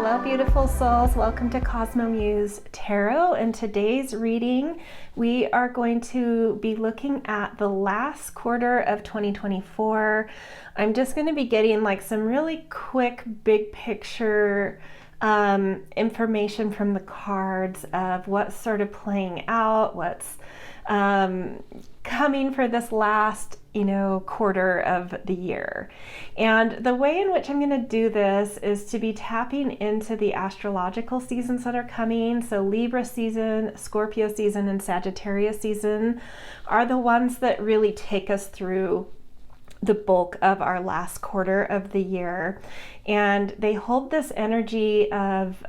Hello, beautiful souls. Welcome to Cosmo Muse Tarot. In today's reading, we are going to be looking at the last quarter of 2024. I'm just going to be getting like some really quick, big picture information from the cards of what's sort of playing out, what's coming for this last quarter of the year. And the way in which I'm going to do this is to be tapping into the astrological seasons that are coming. So Libra season, Scorpio season, and Sagittarius season are the ones that really take us through the bulk of our last quarter of the year. And they hold this energy of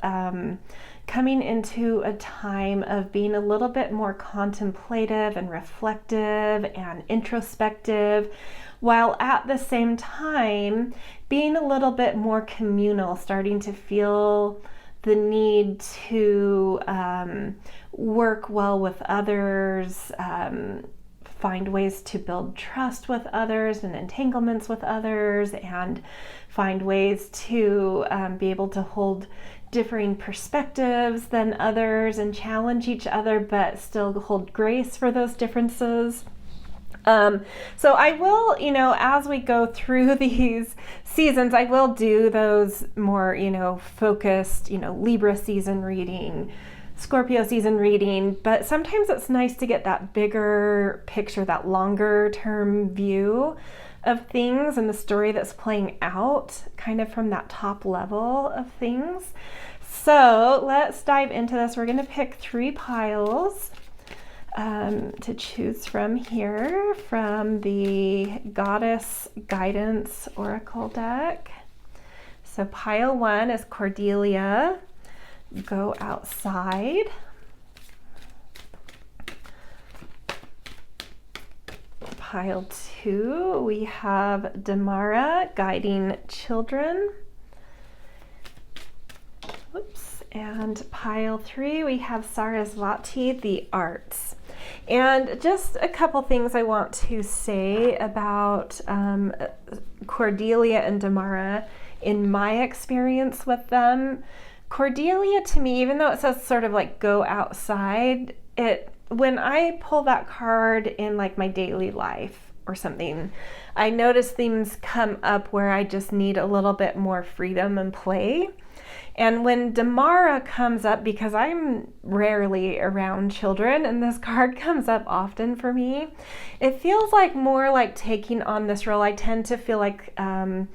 coming into a time of being a little bit more contemplative and reflective and introspective, while at the same time being a little bit more communal, starting to feel the need to work well with others, find ways to build trust with others and entanglements with others, and find ways to be able to hold differing perspectives than others and challenge each other, but still hold grace for those differences. So I will, as we go through these seasons, I will do those more, focused, Libra season reading, Scorpio season reading, but sometimes it's nice to get that bigger picture, that longer term view of things and the story that's playing out kind of from that top level of things. So let's dive into this. We're going to pick 3 piles to choose from here from the Goddess Guidance Oracle deck. So pile 1 is Cordelia, Go Outside. Pile 2, we have Damara, Guiding Children. Whoops. And pile 3, we have Sarasvati, The Arts. And just a couple things I want to say about Cordelia and Damara in my experience with them. Cordelia, to me, even though it says sort of like go outside, when I pull that card in like my daily life or something, I notice things come up where I just need a little bit more freedom and play. And when Damara comes up, because I'm rarely around children and this card comes up often for me, it feels like more like taking on this role. I tend to feel like on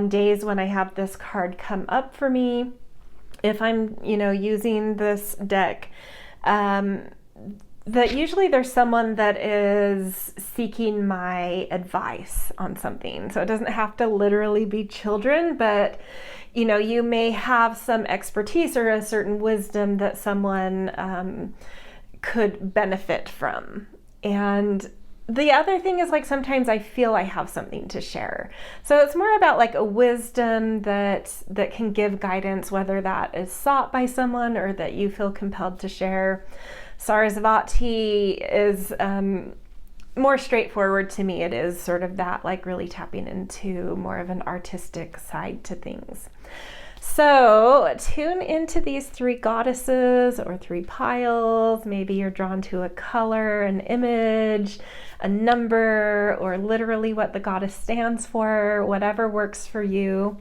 days when I have this card come up for me, if I'm, using this deck, that usually there's someone that is seeking my advice on something. So it doesn't have to literally be children, but you may have some expertise or a certain wisdom that someone could benefit from. And the other thing is, like, sometimes I feel I have something to share. So it's more about like a wisdom that can give guidance, whether that is sought by someone or that you feel compelled to share. Sarasvati is more straightforward to me. It is sort of that like really tapping into more of an artistic side to things. So tune into these 3 goddesses or 3 piles. Maybe you're drawn to a color, an image, a number, or literally what the goddess stands for, whatever works for you.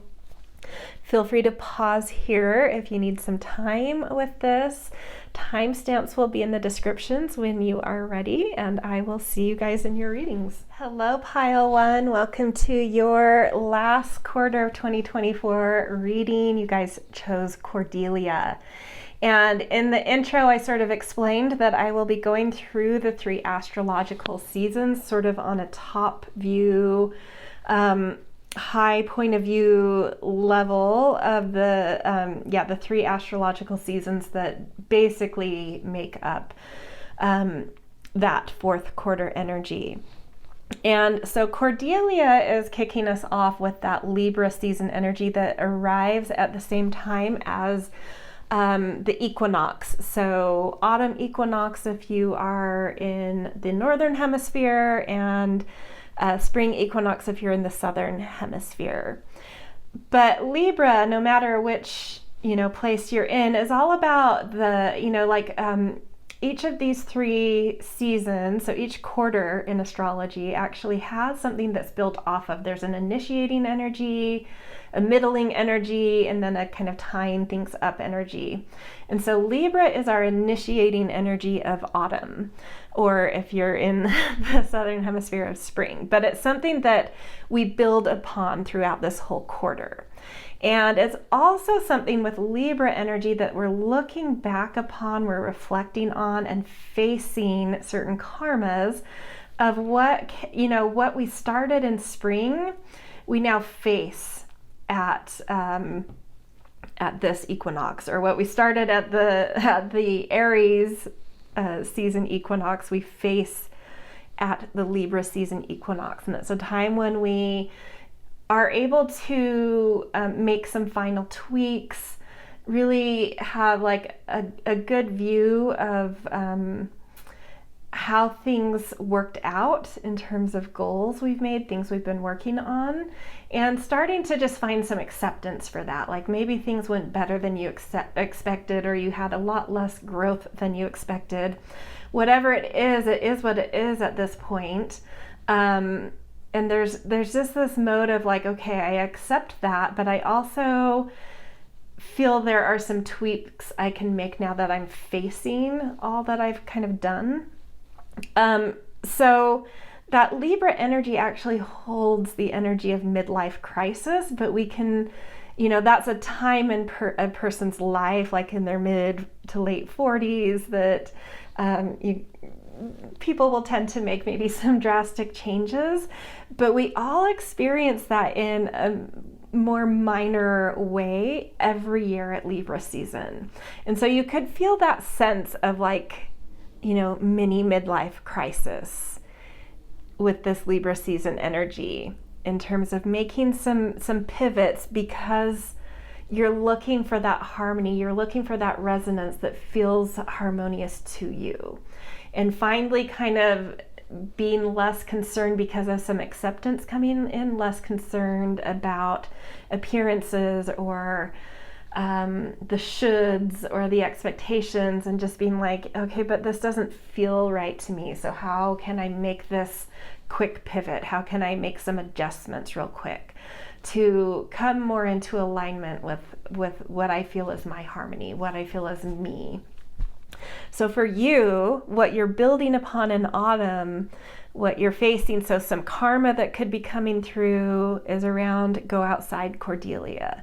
Feel free to pause here if you need some time with this. Timestamps will be in the descriptions when you are ready, and I will see you guys in your readings. Hello, pile 1. Welcome to your last quarter of 2024 reading. You guys chose Cordelia. And in the intro, I sort of explained that I will be going through the 3 astrological seasons sort of on a top view, high point of view level of the 3 astrological seasons that basically make up that 4th quarter energy. And so Cordelia is kicking us off with that Libra season energy that arrives at the same time as the equinox. So autumn equinox if you are in the northern hemisphere, and spring equinox if you're in the southern hemisphere. But Libra, no matter which place you're in is all about the, each of these 3 seasons, so each quarter in astrology actually has something that's built off of. There's an initiating energy, a middling energy, and then a kind of tying things up energy. And so Libra is our initiating energy of autumn, or if you're in the southern hemisphere, of spring. But it's something that we build upon throughout this whole quarter. And it's also something with Libra energy that we're looking back upon, we're reflecting on and facing certain karmas of what we started in spring, we now face at this equinox, or what we started at the Aries season equinox, we face at the Libra season equinox. And it's a time when we are able to make some final tweaks, really have like a good view of how things worked out in terms of goals we've made, things we've been working on, and starting to just find some acceptance for that. Like maybe things went better than you expected, or you had a lot less growth than you expected. Whatever it is what it is at this point. And there's just this mode of like, okay, I accept that, but I also feel there are some tweaks I can make now that I'm facing all that I've kind of done. So that Libra energy actually holds the energy of midlife crisis, but we can, that's a time in a person's life, like in their mid to late 40s, that people will tend to make maybe some drastic changes, but we all experience that in a more minor way every year at Libra season. And so you could feel that sense of like, mini midlife crisis with this Libra season energy in terms of making some pivots, because you're looking for that harmony, you're looking for that resonance that feels harmonious to you. And finally kind of being less concerned because of some acceptance coming in, less concerned about appearances or the shoulds or the expectations, and just being like, okay, but this doesn't feel right to me. So how can I make this quick pivot? How can I make some adjustments real quick to come more into alignment with what I feel is my harmony, what I feel is me? So for you, what you're building upon in autumn, what you're facing, so some karma that could be coming through is around go outside Cordelia.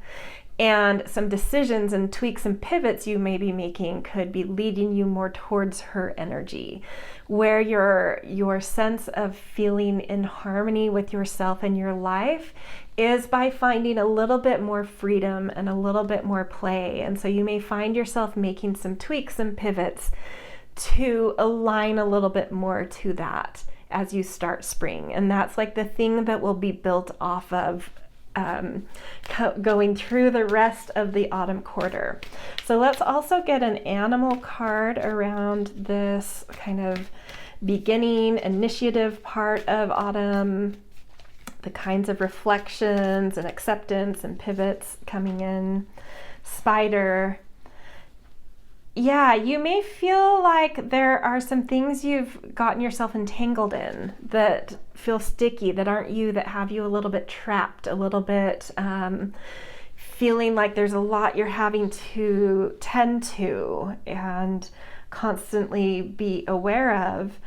And some decisions and tweaks and pivots you may be making could be leading you more towards her energy, where your sense of feeling in harmony with yourself and your life is by finding a little bit more freedom and a little bit more play. And so you may find yourself making some tweaks and pivots to align a little bit more to that as you start spring. And that's like the thing that will be built off of going through the rest of the autumn quarter. So let's also get an animal card around this kind of beginning initiative part of autumn, the kinds of reflections and acceptance and pivots coming in. Spider. Yeah, you may feel like there are some things you've gotten yourself entangled in that feel sticky, that aren't you, that have you a little bit trapped, a little bit feeling like there's a lot you're having to tend to and constantly be aware of.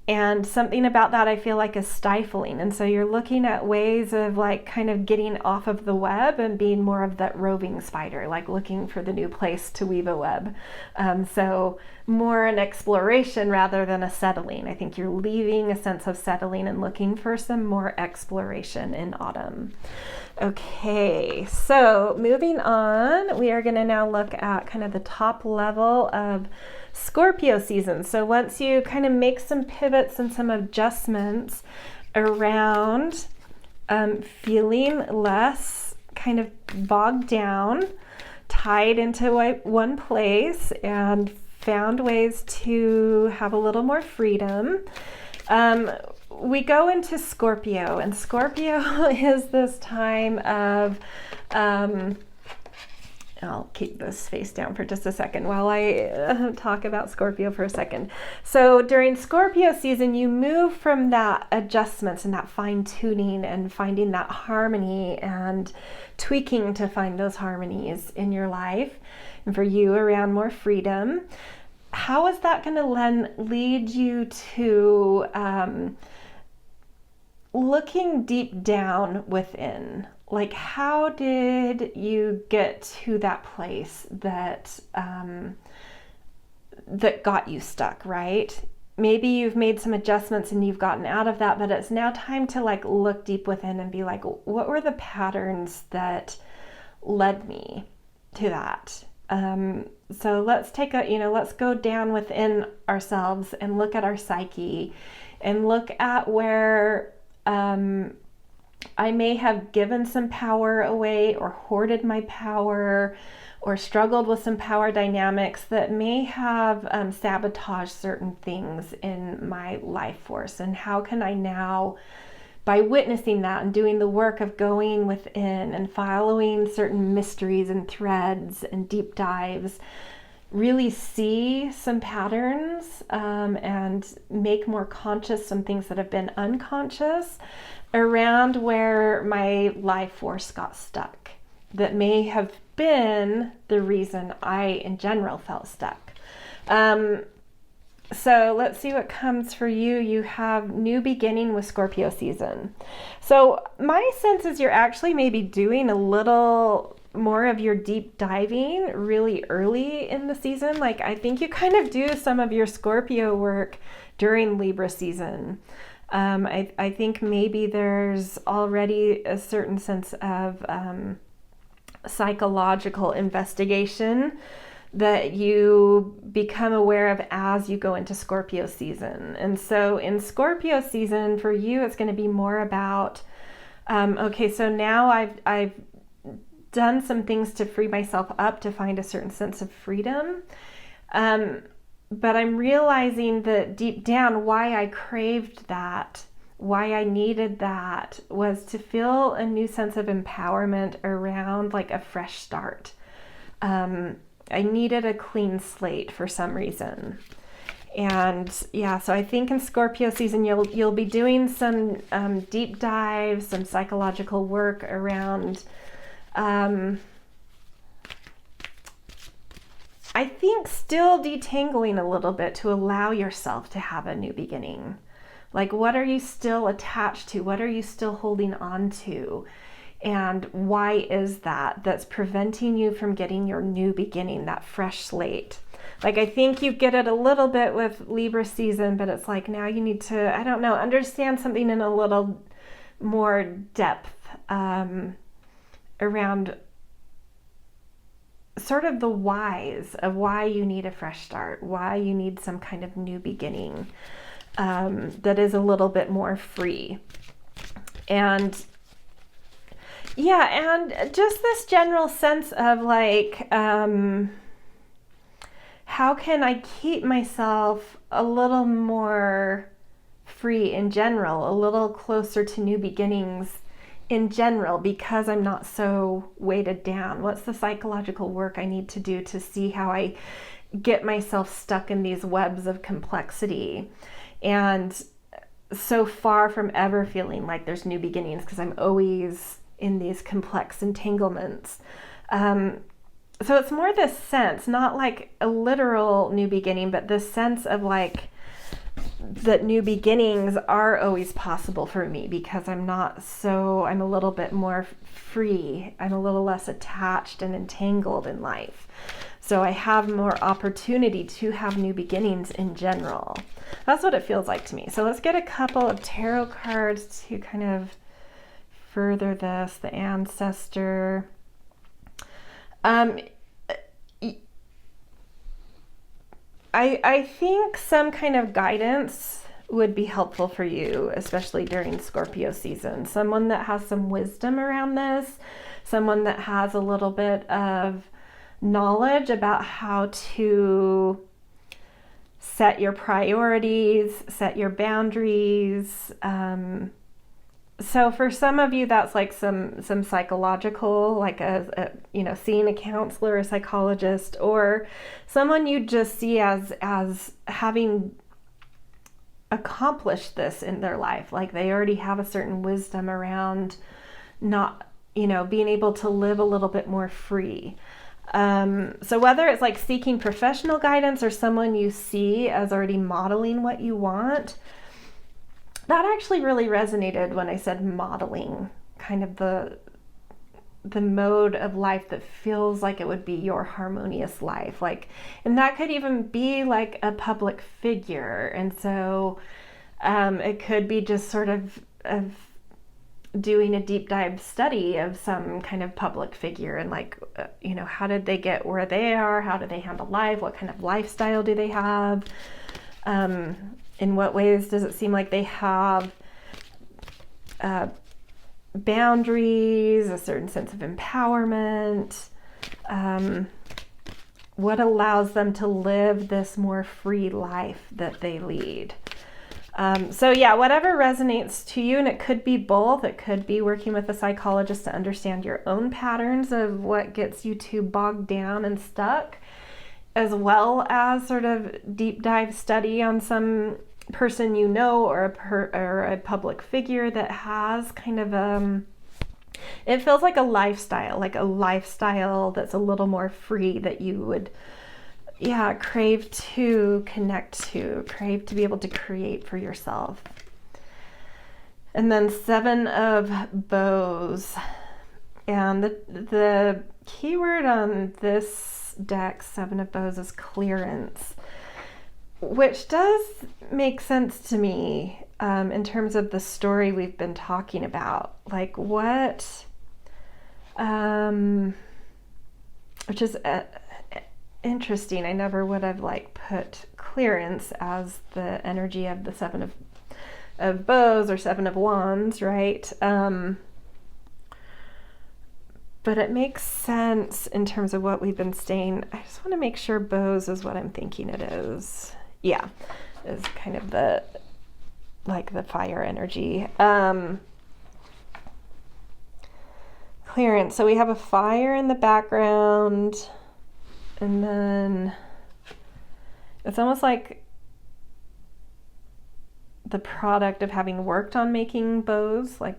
And something about that I feel like is stifling. And so you're looking at ways of like kind of getting off of the web and being more of that roving spider, like looking for the new place to weave a web. So more an exploration rather than a settling. I think you're leaving a sense of settling and looking for some more exploration in autumn. Okay, so moving on, we are going to now look at kind of the top level of Scorpio season. So once you kind of make some pivots and some adjustments around feeling less kind of bogged down, tied into one place, and found ways to have a little more freedom, we go into Scorpio. And Scorpio is this time of I'll keep this face down for just a second while I talk about Scorpio for a second. So during Scorpio season, you move from that adjustments and that fine tuning and finding that harmony and tweaking to find those harmonies in your life, and for you around more freedom. How is that going to then lead you to looking deep down within? Like, how did you get to that place that that got you stuck, right? Maybe you've made some adjustments and you've gotten out of that, but it's now time to like look deep within and be like, what were the patterns that led me to that? So let's take let's go down within ourselves and look at our psyche and look at where I may have given some power away or hoarded my power or struggled with some power dynamics that may have sabotaged certain things in my life force. And how can I now, by witnessing that and doing the work of going within and following certain mysteries and threads and deep dives, really see some patterns and make more conscious some things that have been unconscious around where my life force got stuck that may have been the reason I in general felt stuck. So let's see what comes for you. You have new beginning with Scorpio season. So my sense is you're actually maybe doing a little more of your deep diving really early in the season. Like, I think you kind of do some of your Scorpio work during Libra season. I think maybe there's already a certain sense of psychological investigation that you become aware of as you go into Scorpio season. And so in Scorpio season, for you, it's going to be more about, okay, so now I've done some things to free myself up to find a certain sense of freedom. But I'm realizing that deep down, why I craved that, why I needed that, was to feel a new sense of empowerment around like a fresh start. I needed a clean slate for some reason. And yeah, so I think in Scorpio season, you'll be doing some deep dives, some psychological work around I think still detangling a little bit to allow yourself to have a new beginning. Like, what are you still attached to? What are you still holding on to? And why is that that's preventing you from getting your new beginning, that fresh slate? Like, I think you get it a little bit with Libra season, but it's like now you need to, I don't know, understand something in a little more depth around sort of the whys of why you need a fresh start, why you need some kind of new beginning that is a little bit more free. And yeah, and just this general sense of like, how can I keep myself a little more free in general, a little closer to new beginnings in general, because I'm not so weighted down? What's the psychological work I need to do to see how I get myself stuck in these webs of complexity and so far from ever feeling like there's new beginnings because I'm always in these complex entanglements. So it's more this sense, not like a literal new beginning, but this sense of like that new beginnings are always possible for me because I'm a little bit more free. I'm a little less attached and entangled in life. So I have more opportunity to have new beginnings in general. That's what it feels like to me. So let's get a couple of tarot cards to kind of further this. The Ancestor. I think some kind of guidance would be helpful for you, especially during Scorpio season. Someone that has some wisdom around this, someone that has a little bit of knowledge about how to set your priorities, set your boundaries, So for some of you, that's like some psychological, like seeing a counselor, a psychologist, or someone you just see as having accomplished this in their life. Like they already have a certain wisdom around not, being able to live a little bit more free. So whether it's like seeking professional guidance or someone you see as already modeling what you want, that actually really resonated when I said modeling, kind of the mode of life that feels like it would be your harmonious life. Like, and that could even be like a public figure. And so it could be just sort of doing a deep dive study of some kind of public figure and like, how did they get where they are? How do they handle life? What kind of lifestyle do they have? In what ways does it seem like they have boundaries, a certain sense of empowerment? What allows them to live this more free life that they lead? So yeah, whatever resonates to you, and it could be both. It could be working with a psychologist to understand your own patterns of what gets you too bogged down and stuck, as well as sort of deep dive study on some person or a public figure that has kind of it feels like a lifestyle that's a little more free, that you would crave to connect to, crave to be able to create for yourself. And then 7 of Bows, and the keyword on this deck, 7 of Bows, is clearance, which does make sense to me in terms of the story we've been talking about. Like what, which is interesting. I never would have put clearance as the energy of the 7 of Bows or 7 of Wands, right? But it makes sense in terms of what we've been saying. I just want to make sure Bows is what I'm thinking it is. Yeah, is kind of the fire energy. Clearance. So we have a fire in the background, and then it's almost like the product of having worked on making bows, with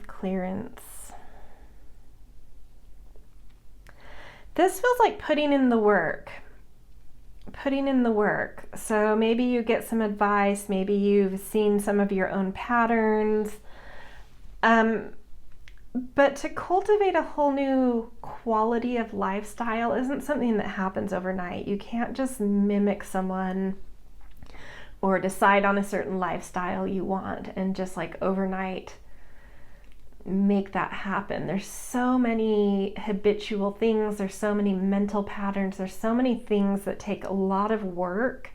clearance. This feels like putting in the work. So maybe you get some advice, maybe you've seen some of your own patterns. But to cultivate a whole new quality of lifestyle isn't something that happens overnight. You can't just mimic someone or decide on a certain lifestyle you want and just overnight make that happen. There's so many habitual things, there's so many mental patterns, there's so many things that take a lot of work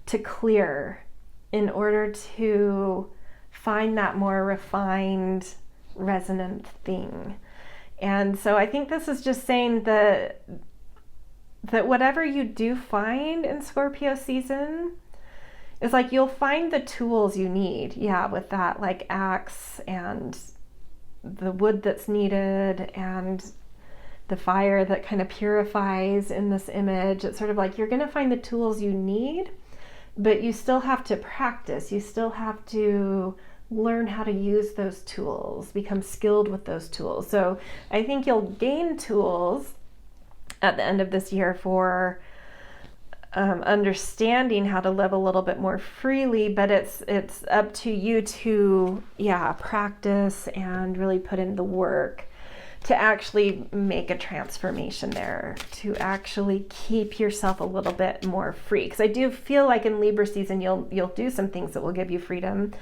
to clear in order to find that more refined, resonant thing. And so I think this is just saying that whatever you do find in Scorpio season is you'll find the tools you need. Yeah, with that axe and the wood that's needed and the fire that kind of purifies in this image. It's sort of you're going to find the tools you need, but you still have to practice. You still have to learn how to use those tools, become skilled with those tools. So I think you'll gain tools at the end of this year for understanding how to live a little bit more freely, but it's up to you to practice and really put in the work to actually make a transformation there, to actually keep yourself a little bit more free. Because I do feel like in Libra season you'll do some things that will give you freedom,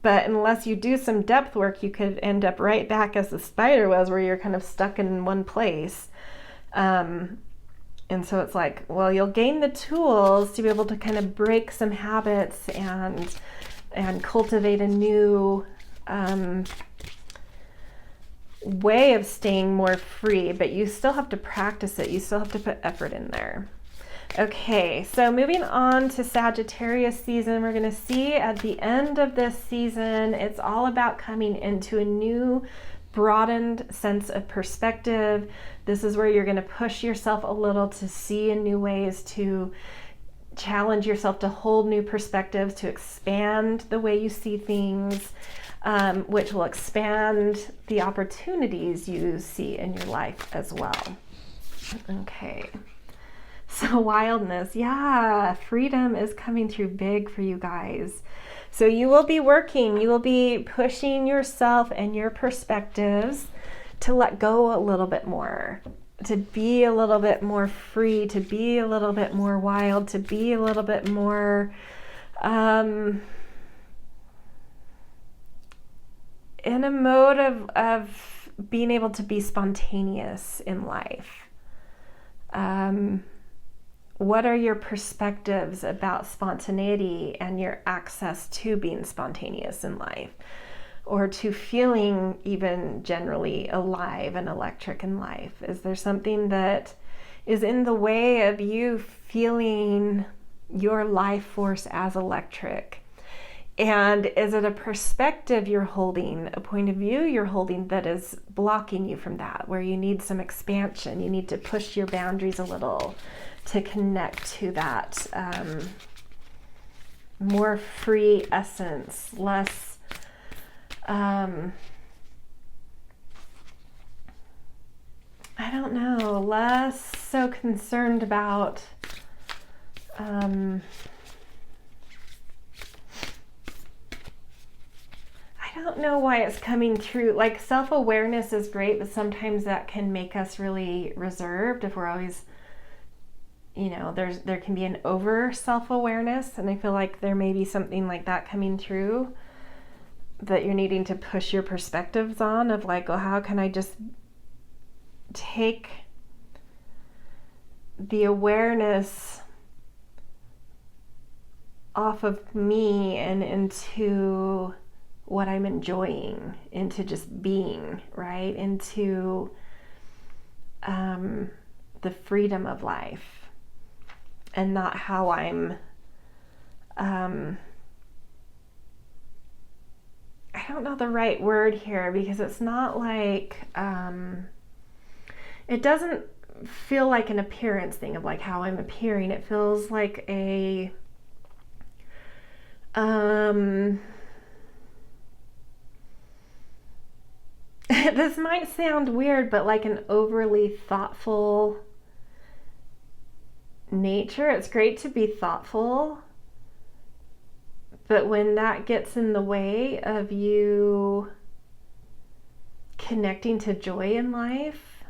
but unless you do some depth work, you could end up right back as the spider was, where you're kind of stuck in one place. And so it's you'll gain the tools to be able to kind of break some habits and cultivate a new way of staying more free, but you still have to practice it. You still have to put effort in there. Okay, so moving on to Sagittarius season, we're going to see at the end of this season, it's all about coming into a new broadened sense of perspective. This is where you're going to push yourself a little to see in new ways, to challenge yourself to hold new perspectives, to expand the way you see things, which will expand the opportunities you see in your life as well. Okay. So wildness, yeah, freedom is coming through big for you guys. So you will be working, you will be pushing yourself and your perspectives to let go a little bit more, to be a little bit more free, to be a little bit more wild, to be a little bit more in a mode of being able to be spontaneous in life. What are your perspectives about spontaneity and your access to being spontaneous in life, or to feeling even generally alive and electric in life? Is there something that is in the way of you feeling your life force as electric? And is it a perspective you're holding, a point of view you're holding that is blocking you from that, where you need some expansion, you need to push your boundaries a little to connect to that more free essence, less I don't know, less so concerned about I don't know why it's coming through. Like, self-awareness is great, but sometimes that can make us really reserved if we're always, you know, there can be an over self-awareness, and I feel like there may be something like that coming through that you're needing to push your perspectives on, of like, oh, how can I just take the awareness off of me and into what I'm enjoying, into just being, right? Into the freedom of life, and not how I'm I don't know the right word here, because it's not like it doesn't feel like an appearance thing of like how I'm appearing. It feels like a this might sound weird, but like an overly thoughtful nature. It's great to be thoughtful, but when that gets in the way of you connecting to joy in life,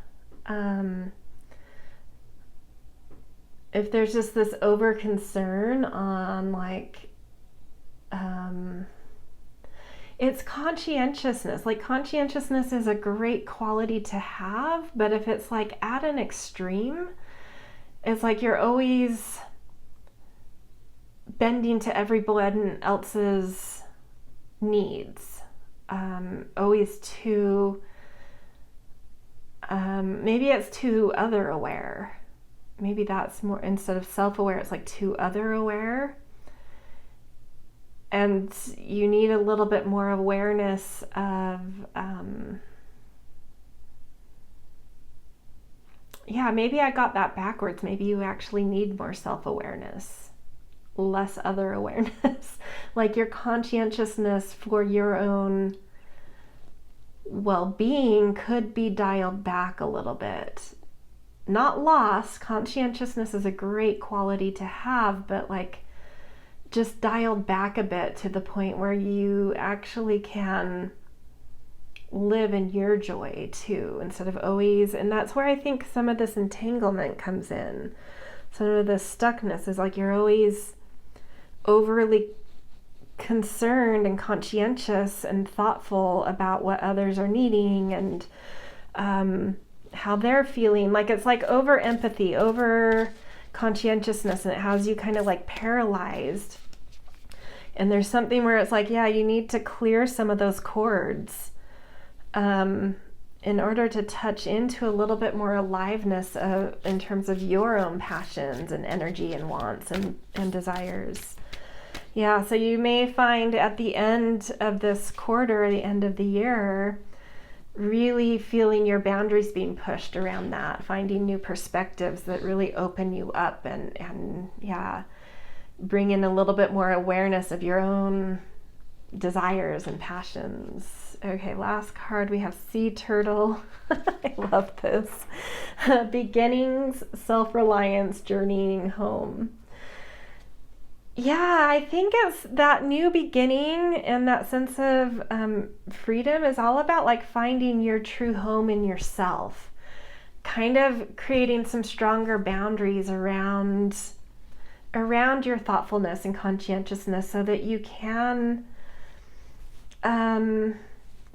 if there's just this over concern on like it's conscientiousness. Like, conscientiousness is a great quality to have, but if it's like at an extreme, it's like you're always bending to everyone else's needs, always too, maybe it's too other aware. Maybe that's more, instead of self-aware, it's like too other aware. And you need a little bit more awareness of, yeah, maybe I got that backwards. Maybe you actually need more self-awareness, less other awareness. Like, your conscientiousness for your own well-being could be dialed back a little bit. Not lost. Conscientiousness is a great quality to have, but like, just dialed back a bit to the point where you actually can live in your joy too, instead of always. And that's where I think some of this entanglement comes in. Some of the stuckness is like you're always overly concerned and conscientious and thoughtful about what others are needing and how they're feeling. Like, it's like over empathy, over conscientiousness, and it has you kind of like paralyzed. And there's something where it's like, yeah, you need to clear some of those cords, and in order to touch into a little bit more aliveness in terms of your own passions and energy and wants and desires. Yeah, so you may find at the end of this quarter, the end of the year, really feeling your boundaries being pushed around that, finding new perspectives that really open you up and bring in a little bit more awareness of your own desires and passions. Okay, last card, we have Sea Turtle. I love this. Beginnings, self-reliance, journeying home. Yeah, I think it's that new beginning and that sense of freedom is all about like finding your true home in yourself, kind of creating some stronger boundaries around your thoughtfulness and conscientiousness so that you can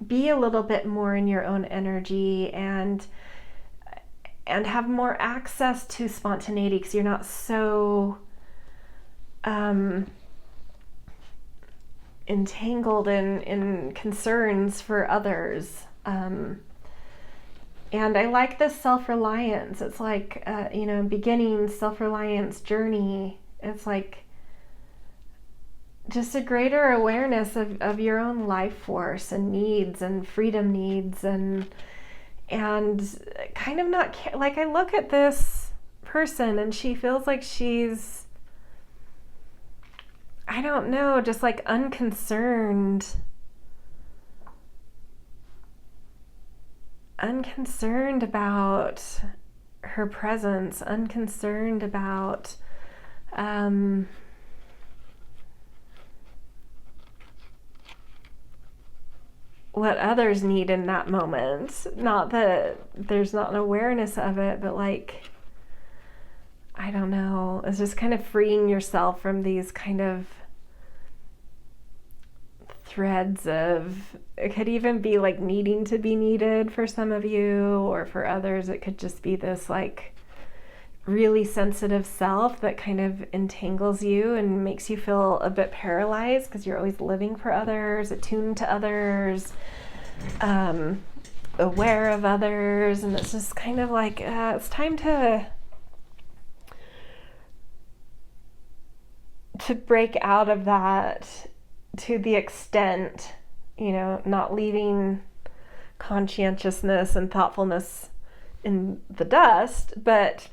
be a little bit more in your own energy and have more access to spontaneity because you're not so entangled in concerns for others. And I like this self-reliance. It's like, beginning self-reliance journey. It's like just a greater awareness of your own life force and needs and freedom needs and kind of not, like I look at this person and she feels like she's, I don't know, just like unconcerned about her presence, unconcerned about what others need in that moment. Not that there's not an awareness of it, but like, I don't know, it's just kind of freeing yourself from these kind of threads of, it could even be like needing to be needed for some of you, or for others it could just be this like really sensitive self that kind of entangles you and makes you feel a bit paralyzed because you're always living for others, attuned to others, aware of others, and it's just kind of like it's time to break out of that to the extent, not leaving conscientiousness and thoughtfulness in the dust, but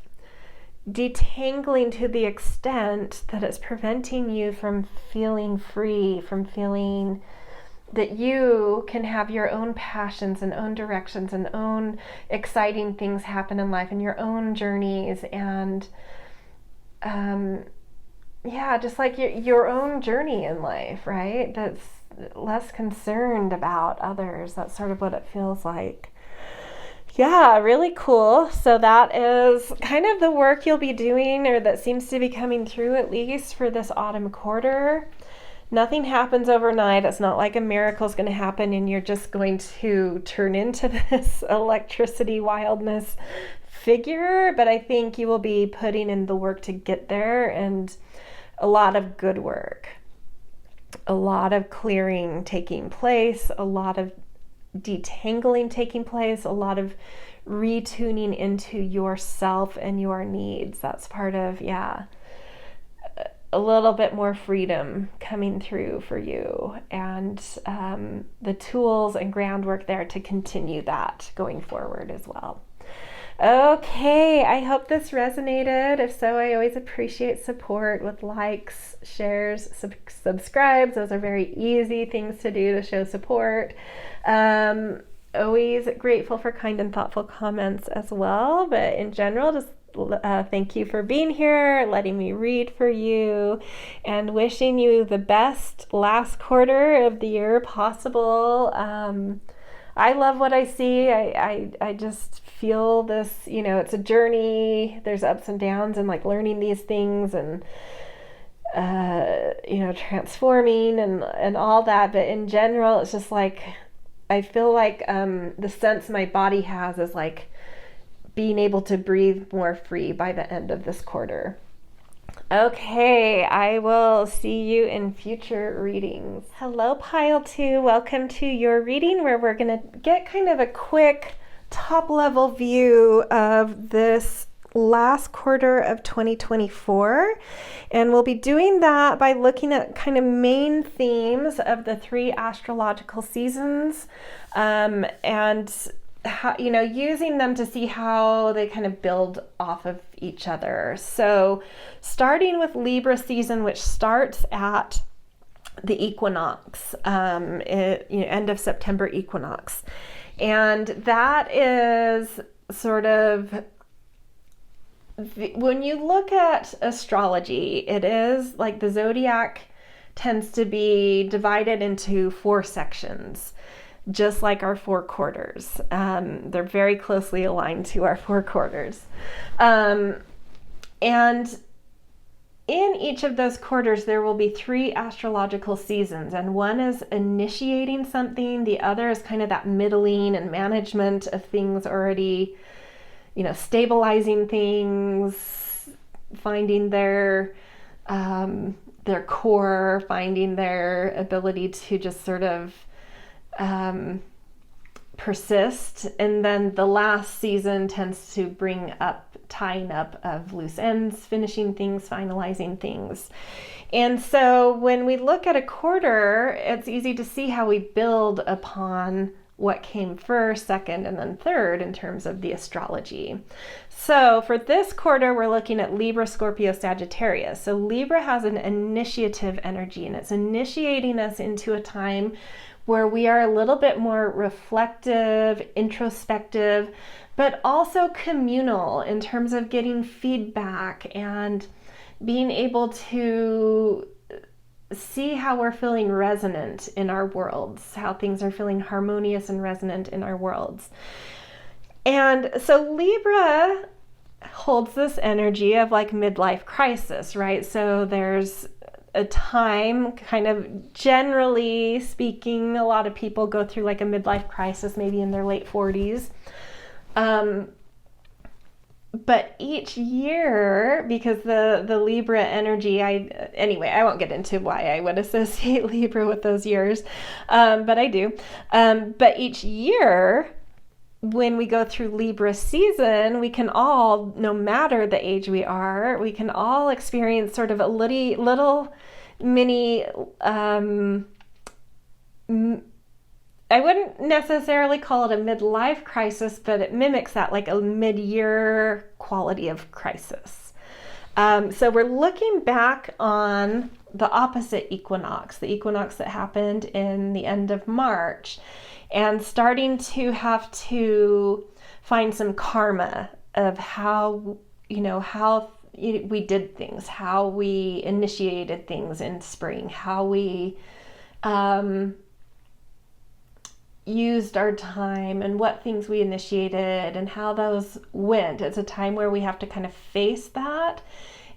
detangling to the extent that it's preventing you from feeling free, from feeling that you can have your own passions and own directions and own exciting things happen in life and your own journeys and just like your own journey in life, right? That's less concerned about others. That's sort of what it feels like. Yeah, really cool. So that is kind of the work you'll be doing, or that seems to be coming through at least for this autumn quarter. Nothing happens overnight. It's not like a miracle is going to happen and you're just going to turn into this electricity wildness figure, but I think you will be putting in the work to get there, and a lot of good work, a lot of clearing taking place, a lot of detangling taking place, a lot of retuning into yourself and your needs. That's part of, a little bit more freedom coming through for you, and the tools and groundwork there to continue that going forward as well. Okay, I hope this resonated. If so, I always appreciate support with likes, shares, subscribes. Those are very easy things to do to show support. Always grateful for kind and thoughtful comments as well. But in general, just thank you for being here, letting me read for you, and wishing you the best last quarter of the year possible. I love what I see. I just feel this, it's a journey. There's ups and downs and like learning these things and, transforming and all that. But in general, it's just like, I feel like the sense my body has is like being able to breathe more free by the end of this quarter. Okay, I will see you in future readings. Hello, Pile 2. Welcome to your reading, where we're going to get kind of a quick top level view of this last quarter of 2024, and we'll be doing that by looking at kind of main themes of the 3 astrological seasons, and how, using them to see how they kind of build off of each other. So starting with Libra season, which starts at the equinox, end of September equinox. And that is sort of, when you look at astrology, it is like the zodiac tends to be divided into 4 sections, just like our 4 quarters. They're very closely aligned to our 4 quarters. And in each of those quarters, there will be 3 astrological seasons, and one is initiating something. The other is kind of that middling and management of things already, stabilizing things, finding their core, finding their ability to just sort of persist. And then the last season tends to bring up tying up of loose ends, finishing things, finalizing things. And so when we look at a quarter, it's easy to see how we build upon what came first, second, and then third in terms of the astrology. So for this quarter, we're looking at Libra, Scorpio, Sagittarius. So Libra has an initiative energy, and it's initiating us into a time where we are a little bit more reflective, introspective, but also communal in terms of getting feedback and being able to see how we're feeling resonant in our worlds, how things are feeling harmonious and resonant in our worlds. And so Libra holds this energy of like midlife crisis, right? So there's a time, kind of generally speaking, a lot of people go through like a midlife crisis, maybe in their late 40s. But each year, because the Libra energy, I won't get into why I would associate Libra with those years, but I do. But each year, when we go through Libra season, we can all, no matter the age we are, we can all experience sort of a little mini, I wouldn't necessarily call it a midlife crisis, but it mimics that, like a mid-year quality of crisis. So we're looking back on the opposite equinox, the equinox that happened in the end of March, and starting to have to find some karma of how we did things, how we initiated things in spring, how we used our time and what things we initiated and how those went. It's a time where we have to kind of face that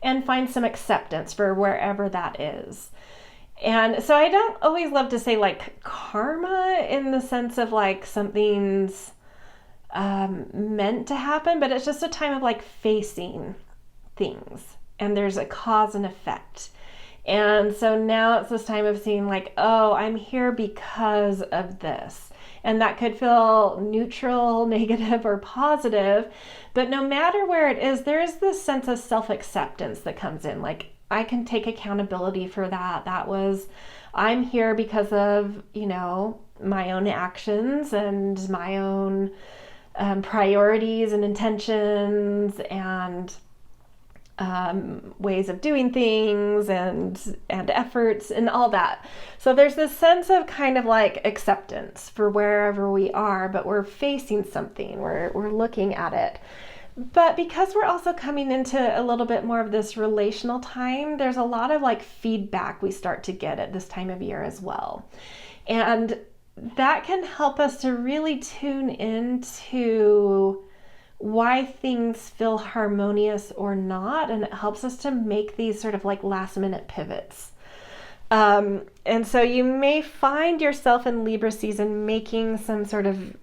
and find some acceptance for wherever that is. And so I don't always love to say like karma in the sense of like something's meant to happen, but it's just a time of like facing things, and there's a cause and effect. And so now it's this time of seeing like, oh, I'm here because of this. And that could feel neutral, negative, or positive. But no matter where it is, there is this sense of self-acceptance that comes in. Like, I can take accountability for that. I'm here because of, my own actions and my own priorities and intentions and ways of doing things and efforts and all that. So there's this sense of kind of like acceptance for wherever we are, but we're facing something, we're looking at it. But because we're also coming into a little bit more of this relational time, there's a lot of like feedback we start to get at this time of year as well. And that can help us to really tune into why things feel harmonious or not, and it helps us to make these sort of like last minute pivots. And so you may find yourself in Libra season making some sort of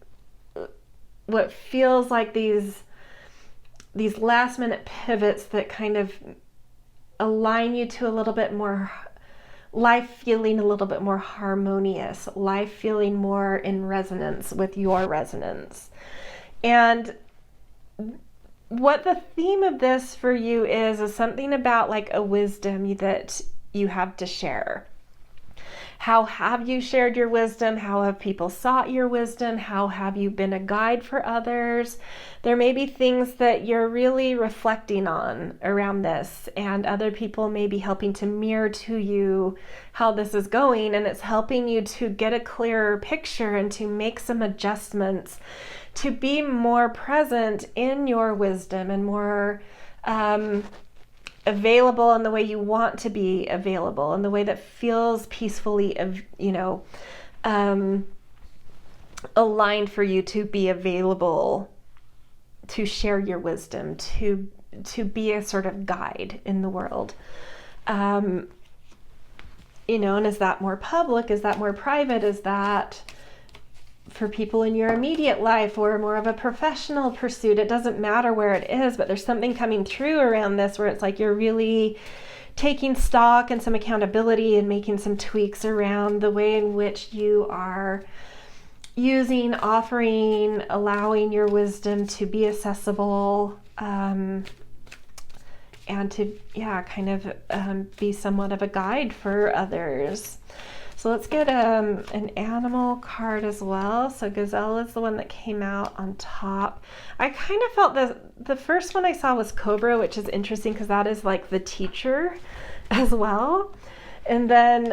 what feels like these last minute pivots that kind of align you to a little bit more life feeling a little bit more harmonious, life feeling more in resonance with your resonance. And what the theme of this for you is something about like a wisdom that you have to share. How have you shared your wisdom? How have people sought your wisdom? How have you been a guide for others? There may be things that you're really reflecting on around this, and other people may be helping to mirror to you how this is going, and it's helping you to get a clearer picture and to make some adjustments to be more present in your wisdom and more available in the way you want to be available, in the way that feels peacefully, aligned for you to be available, to share your wisdom, to be a sort of guide in the world. And is that more public? Is that more private? Is that for people in your immediate life or more of a professional pursuit? It doesn't matter where it is, but there's something coming through around this where it's like you're really taking stock and some accountability and making some tweaks around the way in which you are using, offering, allowing your wisdom to be accessible, and to, be somewhat of a guide for others. So let's get an animal card as well. So Gazelle is the one that came out on top. I kind of felt the first one I saw was Cobra, which is interesting because that is like the teacher as well. And then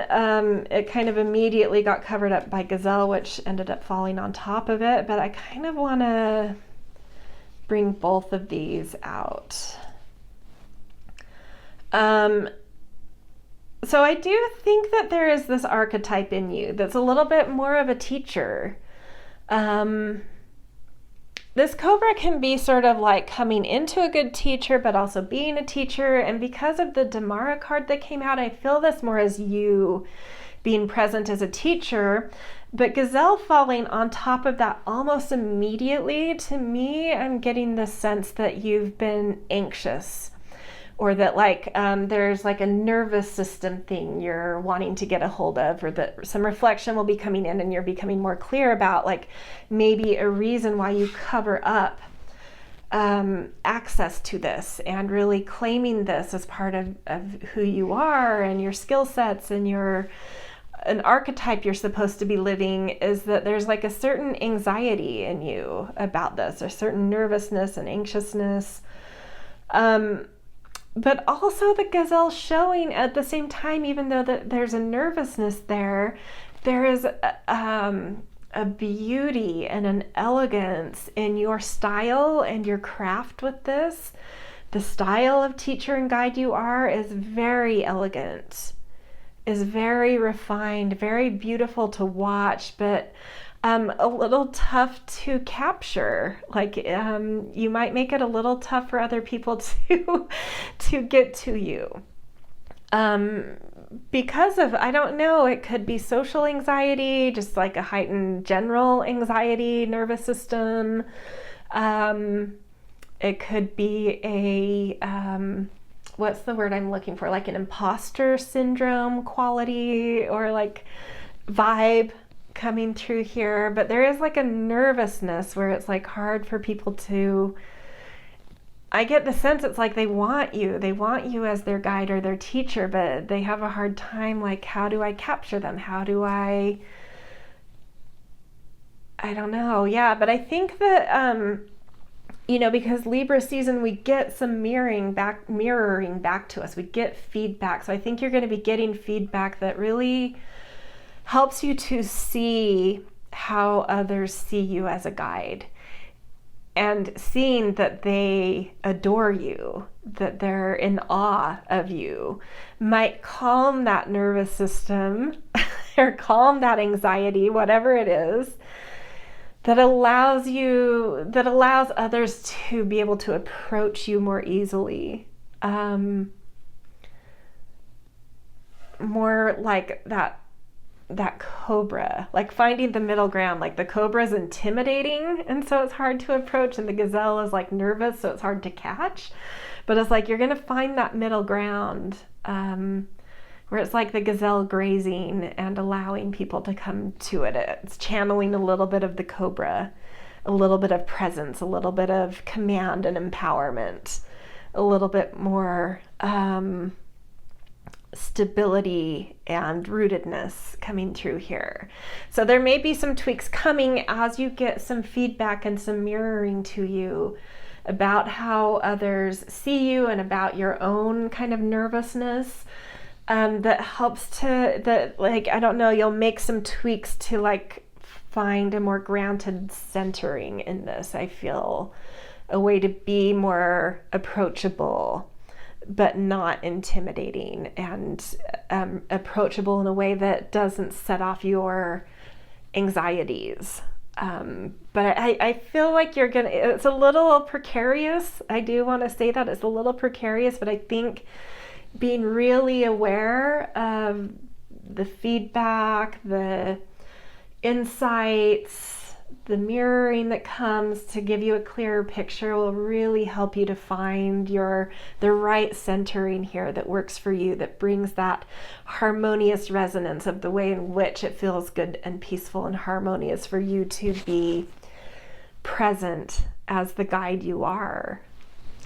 it kind of immediately got covered up by Gazelle, which ended up falling on top of it. But I kind of want to bring both of these out. So I do think that there is this archetype in you that's a little bit more of a teacher. This Cobra can be sort of like coming into a good teacher, but also being a teacher. And because of the Damara card that came out, I feel this more as you being present as a teacher. But Gazelle falling on top of that almost immediately, to me, I'm getting the sense that you've been anxious. Or that there's like a nervous system thing you're wanting to get a hold of, or that some reflection will be coming in and you're becoming more clear about like maybe a reason why you cover up access to this, and really claiming this as part of who you are and your skill sets and an archetype you're supposed to be living, is that there's like a certain anxiety in you about this, a certain nervousness and anxiousness. But also the Gazelle showing at the same time, even though there's a nervousness there is a beauty and an elegance in your style and your craft with this. The style of teacher and guide you are is very elegant, is very refined, very beautiful to watch, but a little tough to capture. You might make it a little tough for other people to get to you. Because of, I don't know, it could be social anxiety, just like a heightened general anxiety, nervous system. It could be what's the word I'm looking for? Like an imposter syndrome quality or like vibe coming through here. But there is like a nervousness where it's like hard for people to, I get the sense it's like they want you as their guide or their teacher, but they have a hard time, like, how do I capture them? How do I don't know. Yeah, but I think that because Libra season, we get some mirroring back to us. We get feedback. So I think you're going to be getting feedback that really helps you to see how others see you as a guide, and seeing that they adore you, that they're in awe of you, might calm that nervous system or calm that anxiety, whatever it is, that allows others to be able to approach you more easily. More like that cobra, like finding the middle ground. Like the cobra is intimidating, and so it's hard to approach, and the gazelle is like nervous, so it's hard to catch. But it's like you're gonna find that middle ground, where it's like the gazelle grazing and allowing people to come to it. It's channeling a little bit of the cobra a little bit of presence, a little bit of command and empowerment, a little bit more stability and rootedness coming through here. So there may be some tweaks coming as you get some feedback and some mirroring to you about how others see you and about your own kind of nervousness. That helps to, like, I don't know, you'll make some tweaks to like find a more grounded centering in this. I feel a way to be more approachable, but not intimidating, and approachable in a way that doesn't set off your anxieties. But I feel like it's a little precarious. I do want to say that it's a little precarious, but I think being really aware of the feedback, the insights, the mirroring that comes to give you a clearer picture will really help you to find the right centering here that works for you, that brings that harmonious resonance of the way in which it feels good and peaceful and harmonious for you to be present as the guide you are.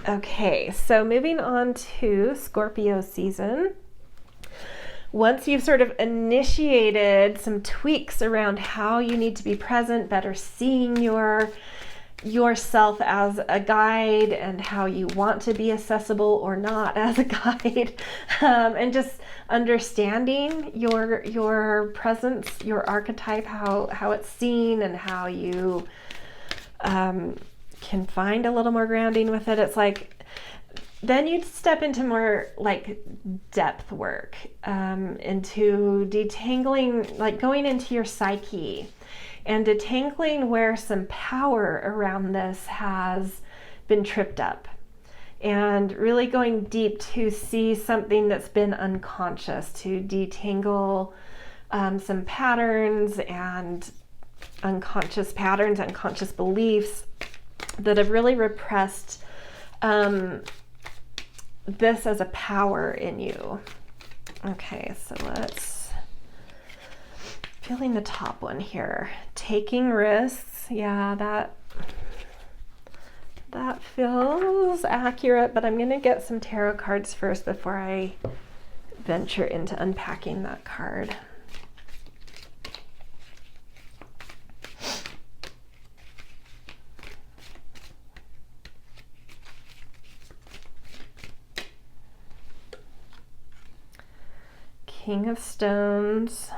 Okay, so moving on to Scorpio season. Once you've sort of initiated some tweaks around how you need to be present, better seeing yourself as a guide and how you want to be accessible or not as a guide, and just understanding your presence, your archetype, how it's seen, and how you can find a little more grounding with it. It's like then you'd step into more like depth work, into detangling, like going into your psyche and detangling where some power around this has been tripped up, and really going deep to see something that's been unconscious, to detangle some patterns and unconscious beliefs that have really repressed this as a power in you. Okay, so let's, feeling the top one here, taking risks. Yeah, that feels accurate, but I'm gonna get some tarot cards first before I venture into unpacking that card. King of Stones.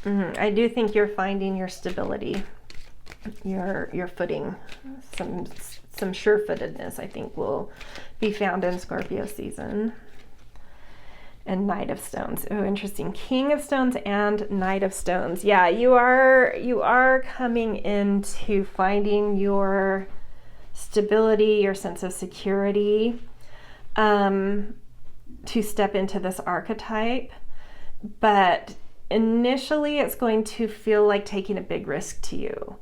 I do think you're finding your stability, your footing. Some sure-footedness, I think, will be found in Scorpio season. And Knight of Stones. Oh, interesting. King of Stones and Knight of Stones. Yeah, you are coming into finding your stability, your sense of security, to step into this archetype, but initially it's going to feel like taking a big risk to you,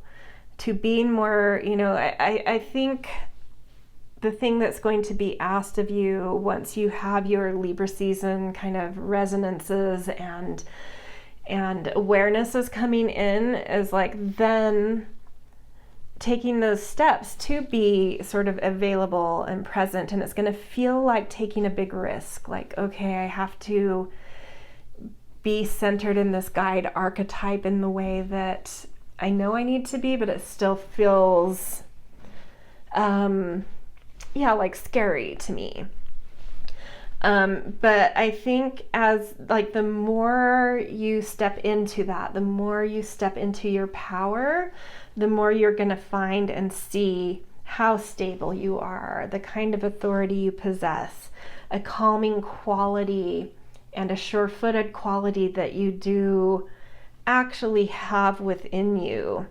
to being more, I think the thing that's going to be asked of you once you have your Libra season kind of resonances and awareness is coming in is like then taking those steps to be sort of available and present, and it's going to feel like taking a big risk, like, okay, I have to be centered in this guide archetype in the way that I know I need to be, but it still feels like scary to me. But I think as like the more you step into that, the more you step into your power, the more you're going to find and see how stable you are, the kind of authority you possess, a calming quality and a sure-footed quality that you do actually have within you.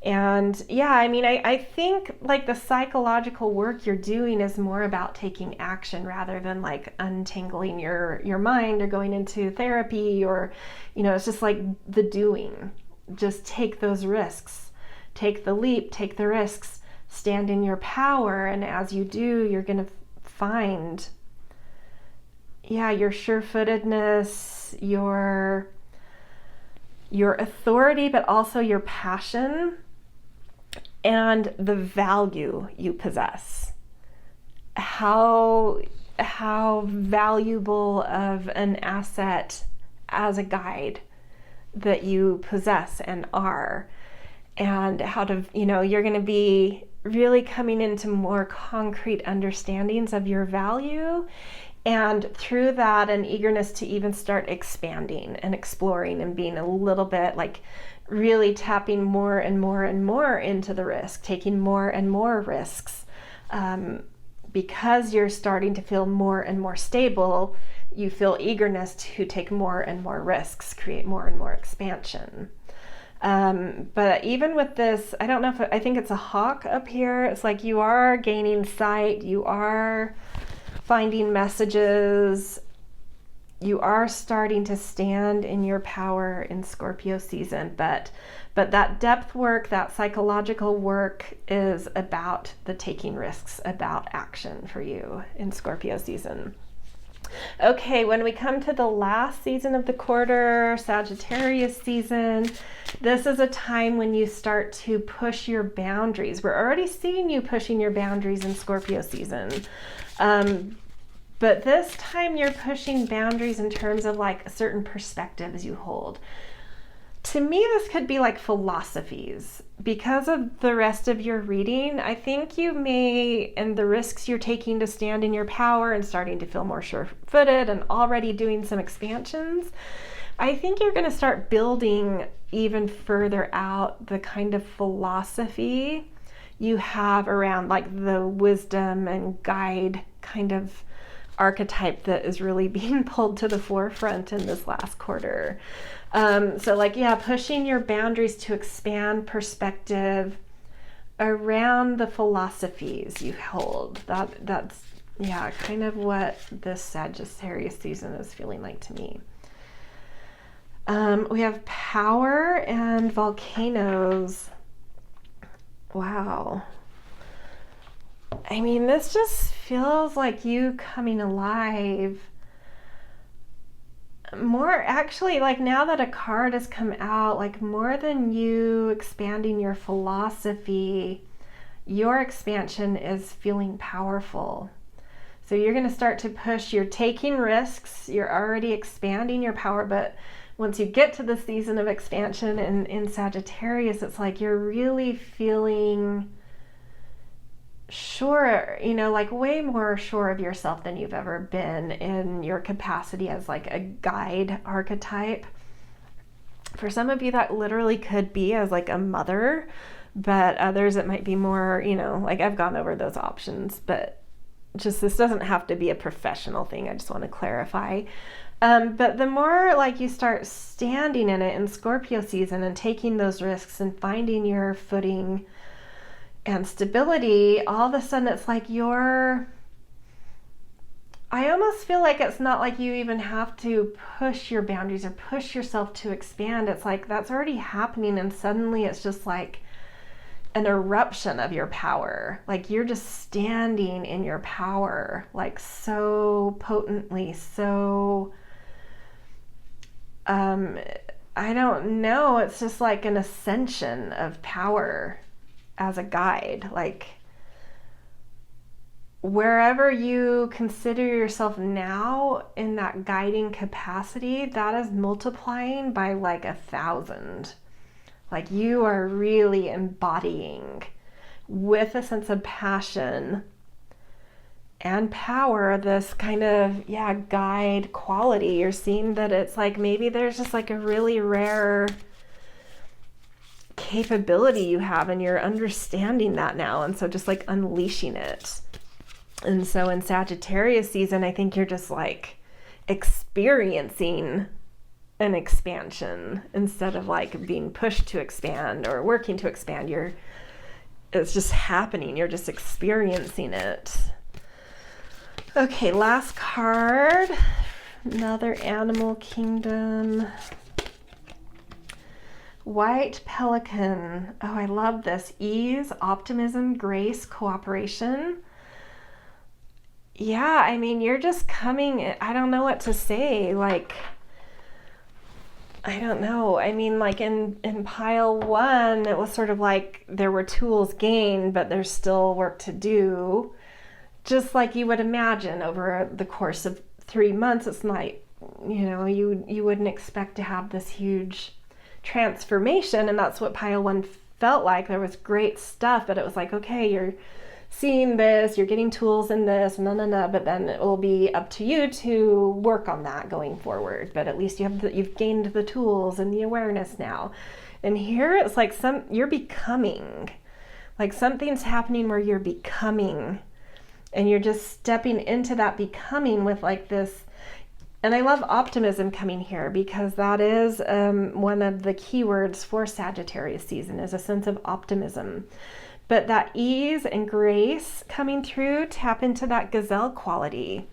And yeah, I mean, I think like the psychological work you're doing is more about taking action rather than like untangling your mind or going into therapy or, it's just like the doing. Just take those risks. Take the leap, take the risks, stand in your power, and as you do, you're going to find, your sure-footedness, your your authority, but also your passion and the value you possess. How valuable of an asset as a guide that you possess and are, and how to, you're going to be really coming into more concrete understandings of your value, and through that an eagerness to even start expanding and exploring and being a little bit like really tapping more and more and more into the risk, taking more and more risks, because you're starting to feel more and more stable. You feel eagerness to take more and more risks, create more and more expansion. But even with this, I don't know if, I think it's a hawk up here. It's like you are gaining sight, you are finding messages, you are starting to stand in your power in Scorpio season. But that depth work, that psychological work is about the taking risks, about action for you in Scorpio season. Okay, when we come to the last season of the quarter, Sagittarius season, this is a time when you start to push your boundaries. We're already seeing you pushing your boundaries in Scorpio season. But this time you're pushing boundaries in terms of like certain perspectives you hold. To me, this could be like philosophies. Because of the rest of your reading, I think you may, and the risks you're taking to stand in your power and starting to feel more sure-footed and already doing some expansions, I think you're going to start building even further out the kind of philosophy you have around like the wisdom and guide kind of archetype that is really being pulled to the forefront in this last quarter. Pushing your boundaries to expand perspective around the philosophies you hold. That's kind of what this Sagittarius season is feeling like to me. We have power and volcanoes. Wow. I mean, this just feels like you coming alive. More actually, like now that a card has come out, like more than you expanding your philosophy, your expansion is feeling powerful. So you're going to start to push, you're taking risks, you're already expanding your power, but once you get to the season of expansion in Sagittarius, it's like you're really feeling sure, like way more sure of yourself than you've ever been in your capacity as like a guide archetype. For some of you, that literally could be as like a mother, but others it might be more, like I've gone over those options, but just this doesn't have to be a professional thing. I just want to clarify. But the more like you start standing in it in Scorpio season and taking those risks and finding your footing and stability, all of a sudden it's like I almost feel like it's not like you even have to push your boundaries or push yourself to expand. It's like that's already happening, and suddenly it's just like an eruption of your power. Like you're just standing in your power, like so potently, so I don't know, it's just like an ascension of power as a guide. Like wherever you consider yourself now in that guiding capacity, that is multiplying by like 1,000. Like you are really embodying with a sense of passion and power this kind of guide quality. You're seeing that it's like maybe there's just like a really rare capability you have, and you're understanding that now, and so just like unleashing it. And so in Sagittarius season, I think you're just like experiencing an expansion instead of like being pushed to expand or working to expand. It's just happening. You're just experiencing it. Okay, last card. Another animal kingdom. White pelican. Oh, I love this. Ease, optimism, grace, cooperation. Yeah, I mean, you're just coming, I don't know what to say. Like, I don't know. I mean, like in pile one, it was sort of like there were tools gained, but there's still work to do. Just like you would imagine over the course of 3 months, it's not, you wouldn't expect to have this huge transformation. And that's what pile one felt like. There was great stuff, but it was like, okay, you're seeing this, you're getting tools in this, but then it will be up to you to work on that going forward. But at least you've gained the tools and the awareness now. And here it's like you're becoming, like something's happening where you're becoming, and you're just stepping into that becoming with like this. And I love optimism coming here, because that is one of the keywords for Sagittarius season, is a sense of optimism. But that ease and grace coming through, tap into that gazelle quality.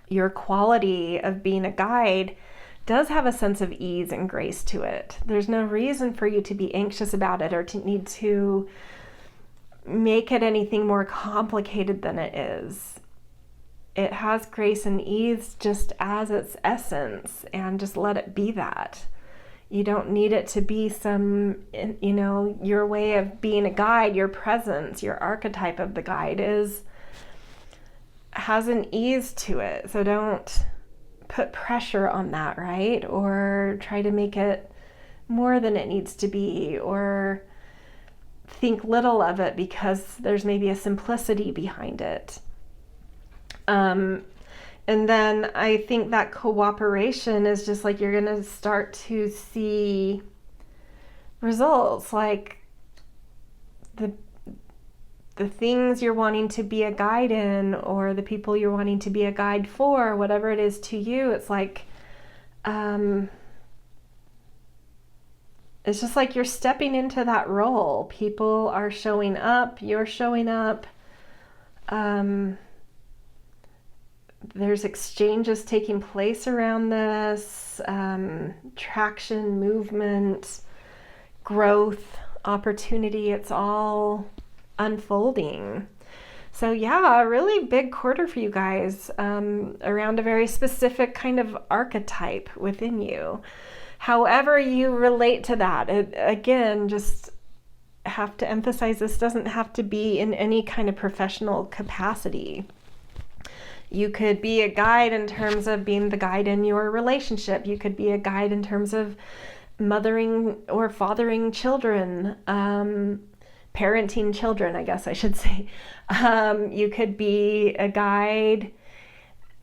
Your quality of being a guide does have a sense of ease and grace to it. There's no reason for you to be anxious about it or to need to make it anything more complicated than it is. It has grace and ease just as its essence, and just let it be that. You don't need it to be some, your way of being a guide, your presence, your archetype of the guide has an ease to it. So don't put pressure on that, right? Or try to make it more than it needs to be, or think little of it because there's maybe a simplicity behind it. And then I think that cooperation is just like you're going to start to see results, like the things you're wanting to be a guide in, or the people you're wanting to be a guide for, whatever it is to you. It's like, it's just like you're stepping into that role. People are showing up, you're showing up. There's exchanges taking place around this, traction, movement, growth, opportunity. It's all unfolding. So yeah, a really big quarter for you guys, around a very specific kind of archetype within you. However you relate to that, again, just have to emphasize, this doesn't have to be in any kind of professional capacity. You could be a guide in terms of being the guide in your relationship. You could be a guide in terms of mothering or fathering children, parenting children, I guess I should say. You could be a guide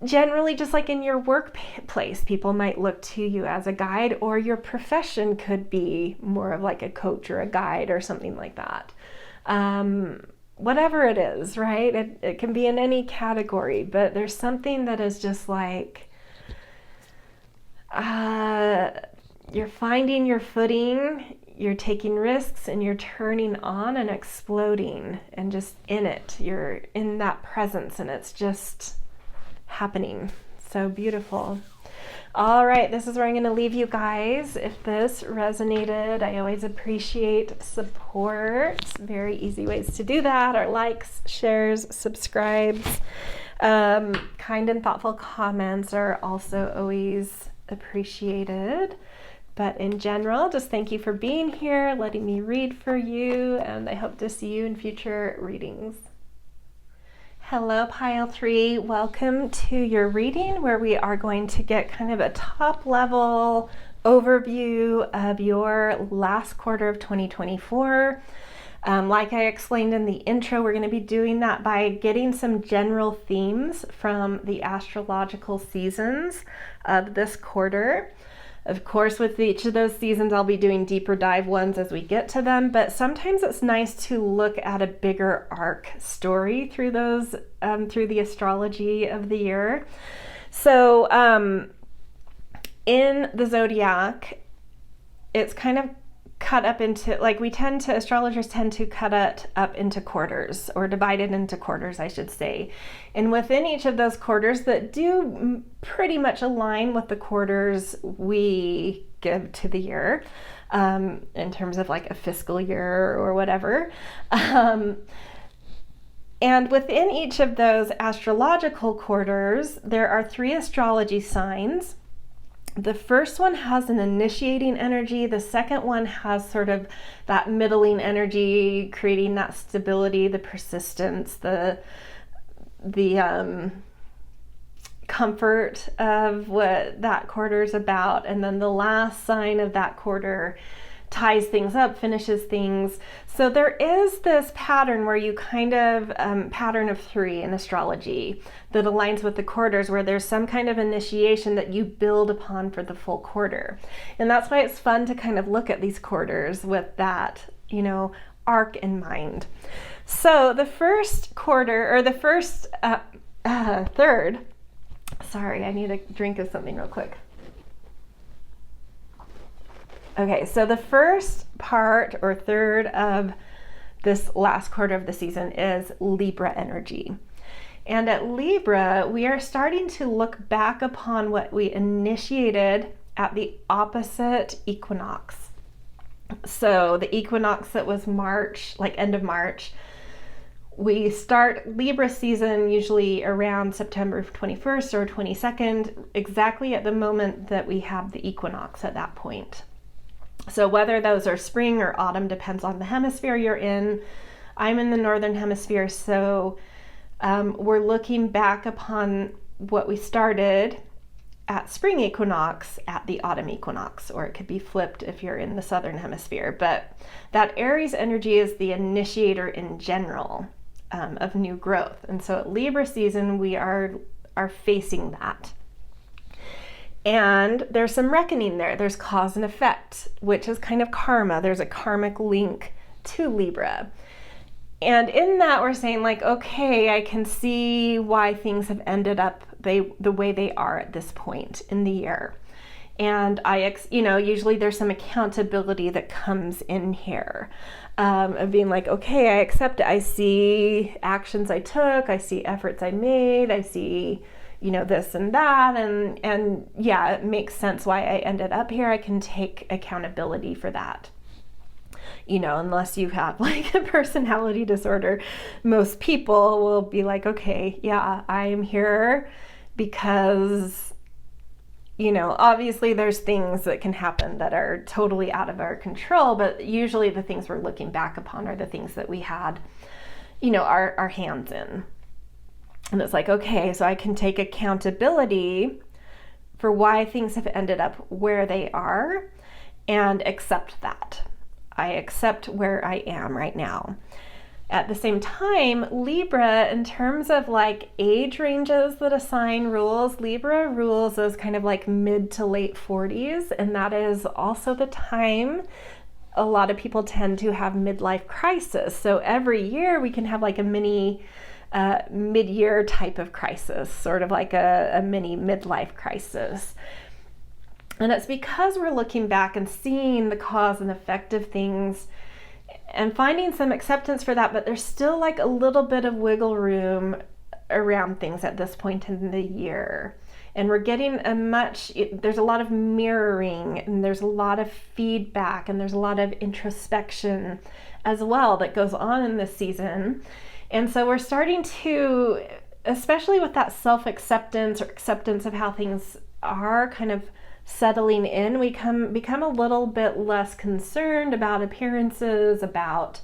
generally, just like in your workplace. People might look to you as a guide, or your profession could be more of like a coach or a guide or something like that. Whatever it is, right? It can be in any category, but there's something that is just like, you're finding your footing, you're taking risks, and you're turning on and exploding, and just in it. You're in that presence, and it's just happening. So beautiful. All right, this is where I'm going to leave you guys. If this resonated, I always appreciate support. Very easy ways to do that are likes, shares, subscribes. Kind and thoughtful comments are also always appreciated. But in general, just thank you for being here, letting me read for you, and I hope to see you in future readings. Hello, Pile 3. Welcome to your reading, where we are going to get kind of a top level overview of your last quarter of 2024. Like I explained in the intro, we're going to be doing that by getting some general themes from the astrological seasons of this quarter. Of course, with each of those seasons, I'll be doing deeper dive ones as we get to them, but sometimes it's nice to look at a bigger arc story through those, through the astrology of the year. So in the Zodiac, it's kind of cut up into, like, astrologers tend to cut it up into quarters, or divide it into quarters, I should say. And within each of those quarters that do pretty much align with the quarters we give to the year, in terms of like a fiscal year or whatever. And within each of those astrological quarters, there are 3 astrology signs The first one has an initiating energy. The second one has sort of that middling energy, creating that stability, the persistence, the comfort of what that quarter is about. And then the last sign of that quarter ties things up, finishes things. So there is this pattern where you kind of, pattern of 3 in astrology that aligns with the quarters, where there's some kind of initiation that you build upon for the full quarter. And that's why it's fun to kind of look at these quarters with that, arc in mind. So the first quarter, or the first third, sorry, I need a drink of something real quick. Okay, so the first part or third of this last quarter of the season is Libra energy. And at Libra, we are starting to look back upon what we initiated at the opposite equinox. So the equinox that was March, like end of March, we start Libra season usually around September 21st or 22nd, exactly at the moment that we have the equinox at that point. So whether those are spring or autumn depends on the hemisphere you're in. I'm in the northern hemisphere, so we're looking back upon what we started at spring equinox at the autumn equinox, or it could be flipped if you're in the southern hemisphere. But that Aries energy is the initiator in general of new growth. And so at Libra season, we are facing that. And there's some reckoning there. There's cause and effect, which is kind of karma. There's a karmic link to Libra. And in that, we're saying like, okay, I can see why things have ended up the way they are at this point in the year. And usually there's some accountability that comes in here of being like, okay, I accept it. I see actions I took. I see efforts I made. I see this and that, and yeah, it makes sense why I ended up here. I can take accountability for that. Unless you have like a personality disorder, most people will be like, okay, yeah, I am here because, obviously there's things that can happen that are totally out of our control, but usually the things we're looking back upon are the things that we had, our hands in. And it's like, okay, so I can take accountability for why things have ended up where they are and accept that. I accept where I am right now. At the same time, Libra, in terms of like age ranges that a sign rules, Libra rules as kind of like mid to late 40s. And that is also the time a lot of people tend to have midlife crisis. So every year we can have like a mini mid-year type of crisis, sort of like a mini midlife crisis. And it's because we're looking back and seeing the cause and effect of things and finding some acceptance for that, but there's still like a little bit of wiggle room around things at this point in the year. And we're getting there's a lot of mirroring, and there's a lot of feedback, and there's a lot of introspection as well that goes on in this season. And so we're starting to, especially with that self-acceptance or acceptance of how things are kind of settling in, we become a little bit less concerned about appearances, about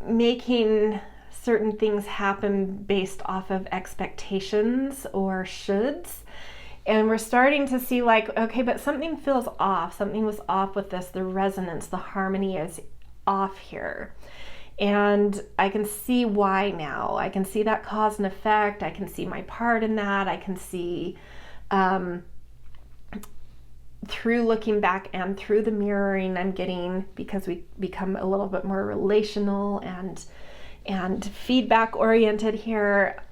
making certain things happen based off of expectations or shoulds. And we're starting to see like, okay, but something feels off. Something was off with this. The resonance, the harmony is off here. And I can see why now. I can see that cause and effect. I can see my part in that. I can see through looking back and through the mirroring I'm getting, because we become a little bit more relational and feedback oriented here.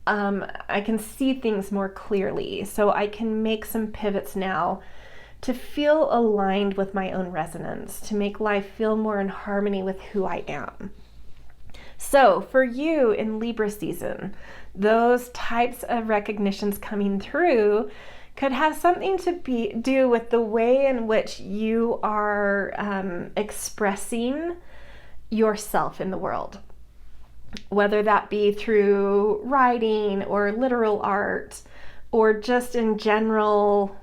I can see things more clearly, so I can make some pivots now to feel aligned with my own resonance, to make life feel more in harmony with who I am. So for you in Libra season, those types of recognitions coming through could have something to do with the way in which you are expressing yourself in the world. whether that be through writing or literal art or just in general,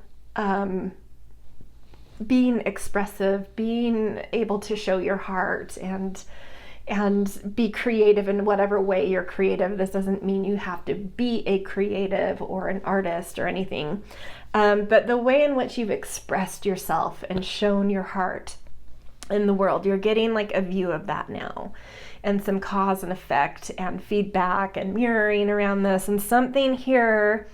being expressive, being able to show your heart and be creative in whatever way you're creative. This doesn't mean you have to be a creative or an artist or anything, but the way in which you've expressed yourself and shown your heart in the world, you're getting like a view of that now, and some cause and effect and feedback and mirroring around this, and something here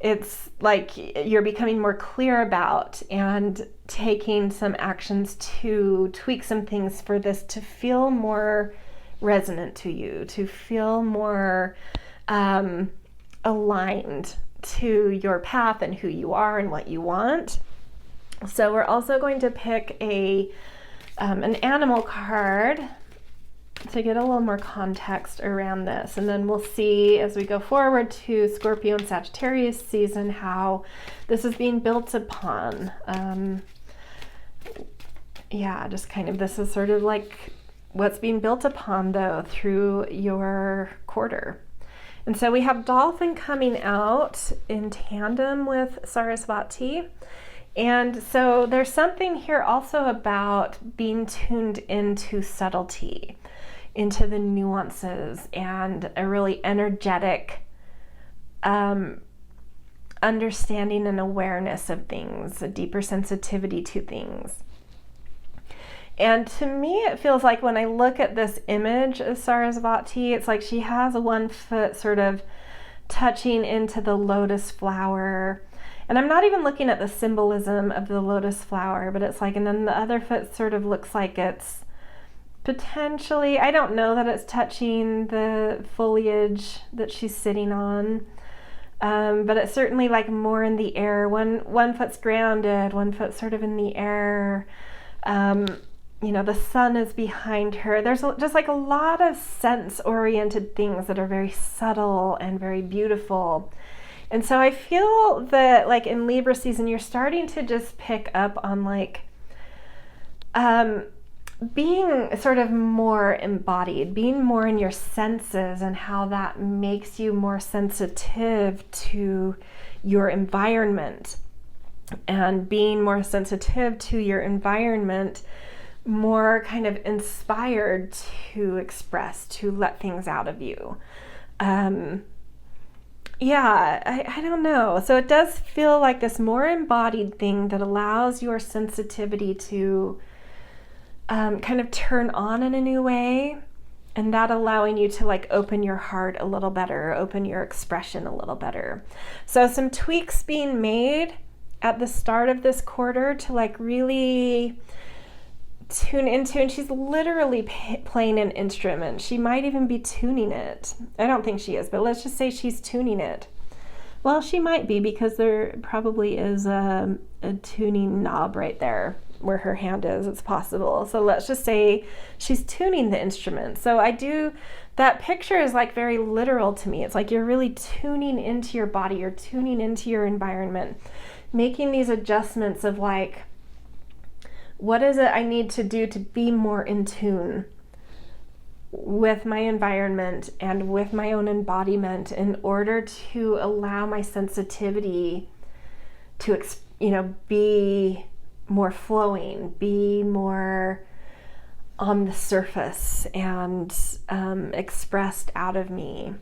it's like you're becoming more clear about and taking some actions to tweak some things for this to feel more resonant to you, to feel more aligned to your path and who you are and what you want. So we're also going to pick an animal card to get a little more context around this, and then we'll see as we go forward to Scorpio and Sagittarius season how this is being built upon. Just kind of this is sort of like what's being built upon though through your quarter. And so we have Dolphin coming out in tandem with Sarasvati. And so there's something here also about being tuned into subtlety, into the nuances, and a really energetic understanding and awareness of things, a deeper sensitivity to things. And to me, it feels like when I look at this image of Sarasvati, it's like she has one foot sort of touching into the lotus flower. And I'm not even looking at the symbolism of the lotus flower, but it's like, and then the other foot sort of looks like it's potentially, I don't know that it's touching the foliage that she's sitting on, but it's certainly like more in the air. One foot's grounded, one foot sort of in the air. The sun is behind her. There's just like a lot of sense-oriented things that are very subtle and very beautiful. And so I feel that like in Libra season, you're starting to just pick up on like being sort of more embodied, being more in your senses, and how that makes you more sensitive to your environment, and being more sensitive to your environment, more kind of inspired to express, to let things out of you. I don't know. So it does feel like this more embodied thing that allows your sensitivity to kind of turn on in a new way, and that allowing you to like open your heart a little better, open your expression a little better. So some tweaks being made at the start of this quarter to like really tune into, and she's literally playing an instrument. She might even be tuning it. I don't think she is, but let's just say she's tuning it. Well, she might be, because there probably is a tuning knob right there where her hand is. It's possible. So let's just say she's tuning the instrument. So that picture is like very literal to me. It's like you're really tuning into your body, you're tuning into your environment, making these adjustments of like, what is it I need to do to be more in tune with my environment and with my own embodiment in order to allow my sensitivity to, be more flowing, be more on the surface and expressed out of me.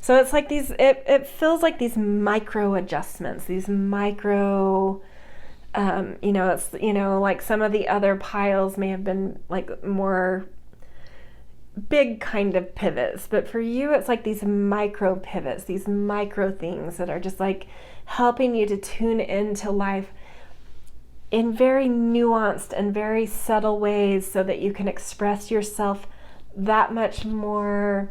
So it's like it feels like these micro adjustments, these micro, it's, like some of the other piles may have been like more big kind of pivots, but for you, it's like these micro pivots, these micro things that are just like helping you to tune into life in very nuanced and very subtle ways so that you can express yourself that much more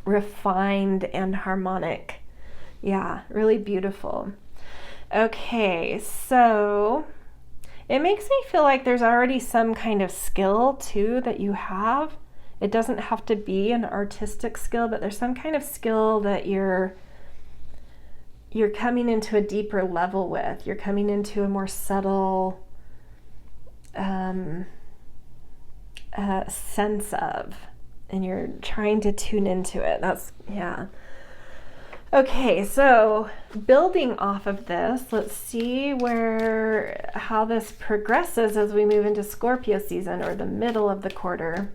refined and harmonic. Yeah, really beautiful. Okay, so it makes me feel like there's already some kind of skill too that you have. It doesn't have to be an artistic skill, but there's some kind of skill that you're coming into a deeper level with. You're coming into a more subtle sense of. and you're trying to tune into it. That's, yeah. Okay, so building off of this, let's see how this progresses as we move into Scorpio season, or the middle of the quarter.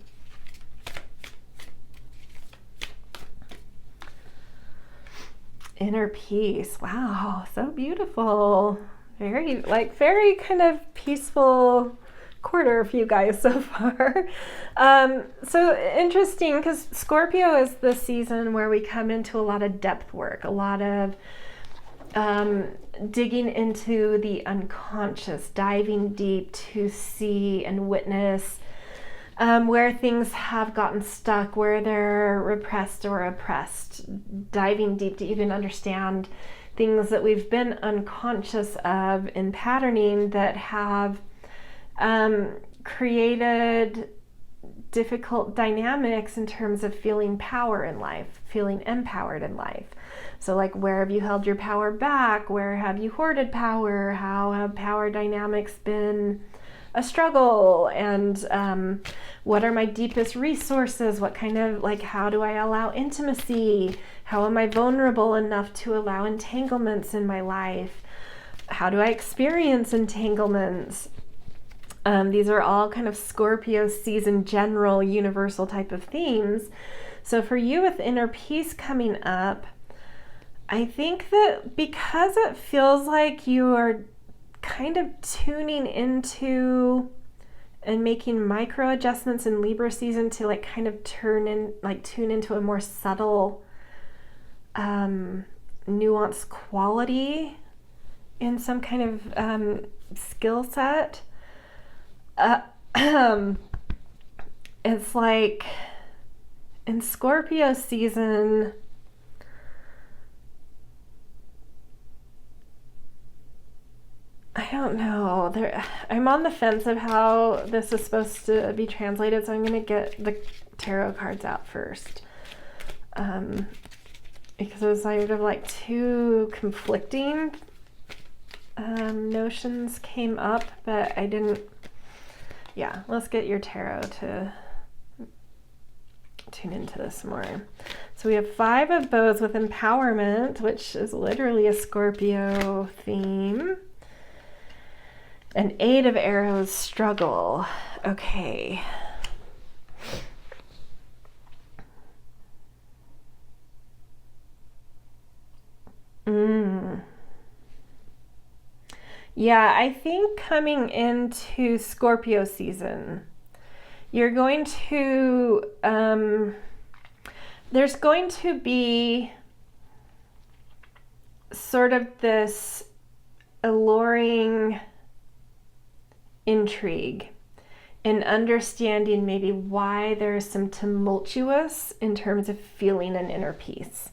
Inner peace. Wow, so beautiful. Very kind of peaceful quarter for you guys so far. So interesting, because Scorpio is the season where we come into a lot of depth work, a lot of digging into the unconscious, diving deep to see and witness where things have gotten stuck, where they're repressed or oppressed, diving deep to even understand things that we've been unconscious of in patterning that have created difficult dynamics in terms of feeling power in life, feeling empowered in life. So like, where have you held your power back? Where have you hoarded power? How have power dynamics been a struggle? And what are my deepest resources? What kind of, how do I allow intimacy? How am I vulnerable enough to allow entanglements in my life? How do I experience entanglements? These are all kind of Scorpio season general universal type of themes. So for you with inner peace coming up, I think that because it feels like you are kind of tuning into and making micro adjustments in Libra season to kind of tune into a more subtle, nuanced quality in some kind of skill set. It's like in Scorpio season, I don't know. I'm on the fence of how this is supposed to be translated, so I'm going to get the tarot cards out first. Because it was sort of two conflicting notions came up, but I didn't. Yeah, let's get your tarot to tune into this more. So we have 5 of Bows with empowerment, which is literally a Scorpio theme. An 8 of Arrows, struggle. Okay. Yeah, I think coming into Scorpio season, you're going to, there's going to be sort of this alluring intrigue in understanding maybe why there's some tumultuous in terms of feeling an inner peace.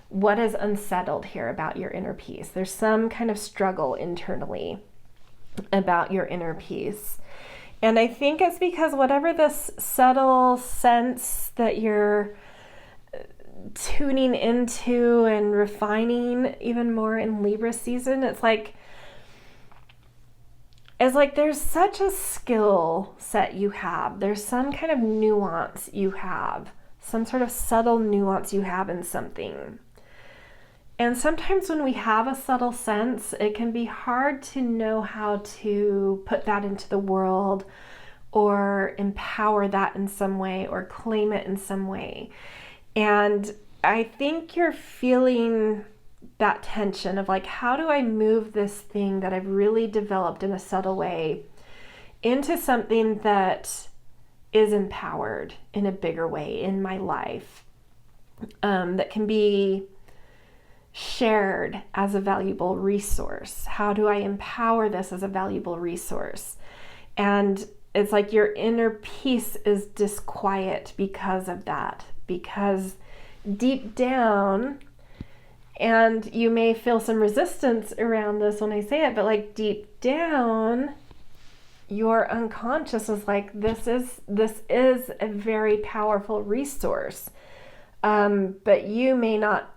What is unsettled here about your inner peace? There's some kind of struggle internally about your inner peace. And I think it's because whatever this subtle sense that you're tuning into and refining even more in Libra season, it's like there's such a skill set you have. There's some kind of nuance you have, some sort of subtle nuance you have in something. And sometimes when we have a subtle sense, it can be hard to know how to put that into the world or empower that in some way or claim it in some way. And I think you're feeling that tension of how do I move this thing that I've really developed in a subtle way into something that is empowered in a bigger way in my life, that can be shared as a valuable resource. How do I empower this as a valuable resource? And it's like your inner peace is disquiet because of that, because deep down, and you may feel some resistance around this when I say it, but deep down, your unconscious is this is a very powerful resource, but you may not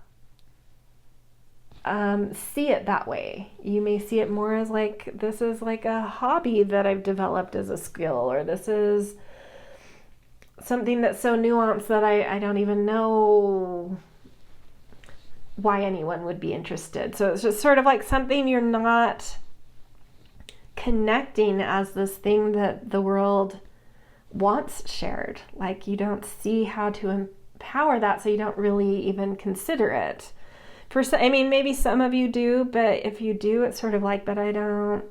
see it that way. You may see it more as this is a hobby that I've developed as a skill, or this is something that's so nuanced that I don't even know why anyone would be interested. So it's just sort of like something you're not connecting as this thing that the world wants shared. Like you don't see how to empower that, so you don't really even consider it. I mean, maybe some of you do, but if you do, it's sort of like, but I don't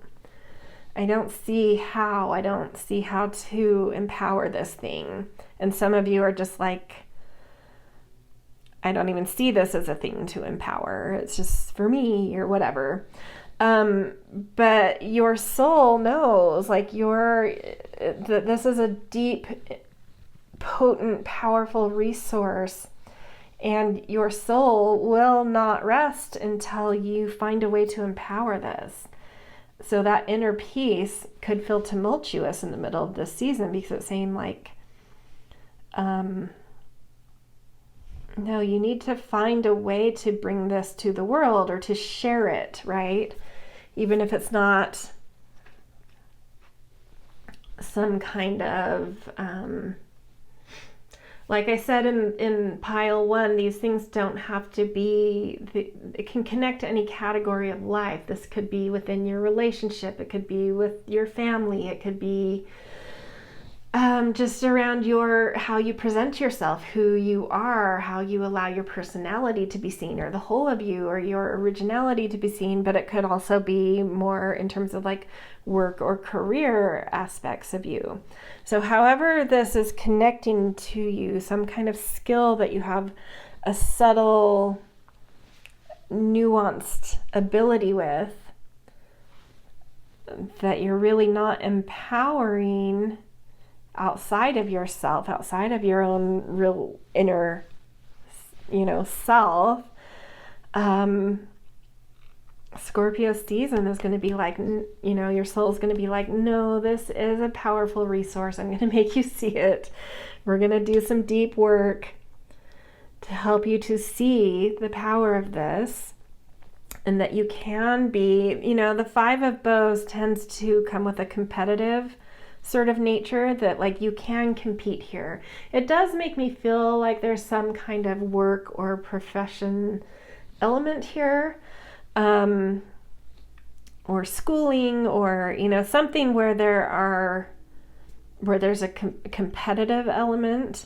see how. I don't see how to empower this thing. And some of you are just like, I don't even see this as a thing to empower. It's just for me or whatever. But your soul knows, like that this is a deep, potent, powerful resource, and your soul will not rest until you find a way to empower this. So that inner peace could feel tumultuous in the middle of this season, because it's saying like, no, you need to find a way to bring this to the world or to share it, right? Even if it's not some kind of, like I said in pile 1, these things don't have to be, it can connect to any category of life. This could be within your relationship, it could be with your family, it could be just around how you present yourself, who you are, how you allow your personality to be seen, or the whole of you, or your originality to be seen. But it could also be more in terms of like work or career aspects of you. So however this is connecting to you, some kind of skill that you have a subtle, nuanced ability with, that you're really not empowering outside of yourself, outside of your own real inner, self. Scorpio season is going to be like, your soul is going to be like, no, this is a powerful resource. I'm going to make you see it. We're going to do some deep work to help you to see the power of this, and that you can be, the 5 of Bows tends to come with a competitive sort of nature, that like you can compete here. It does make me feel like there's some kind of work or profession element here, or schooling, or something where there's a competitive element.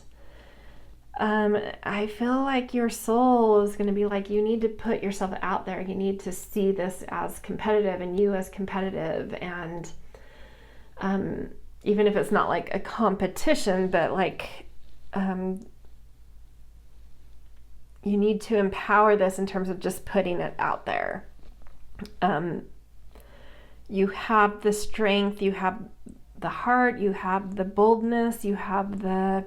I feel like your soul is going to be like, you need to put yourself out there. You need to see this as competitive, and you as competitive, and even if it's not like a competition, but like you need to empower this in terms of just putting it out there. You have the strength, you have the heart, you have the boldness, you have the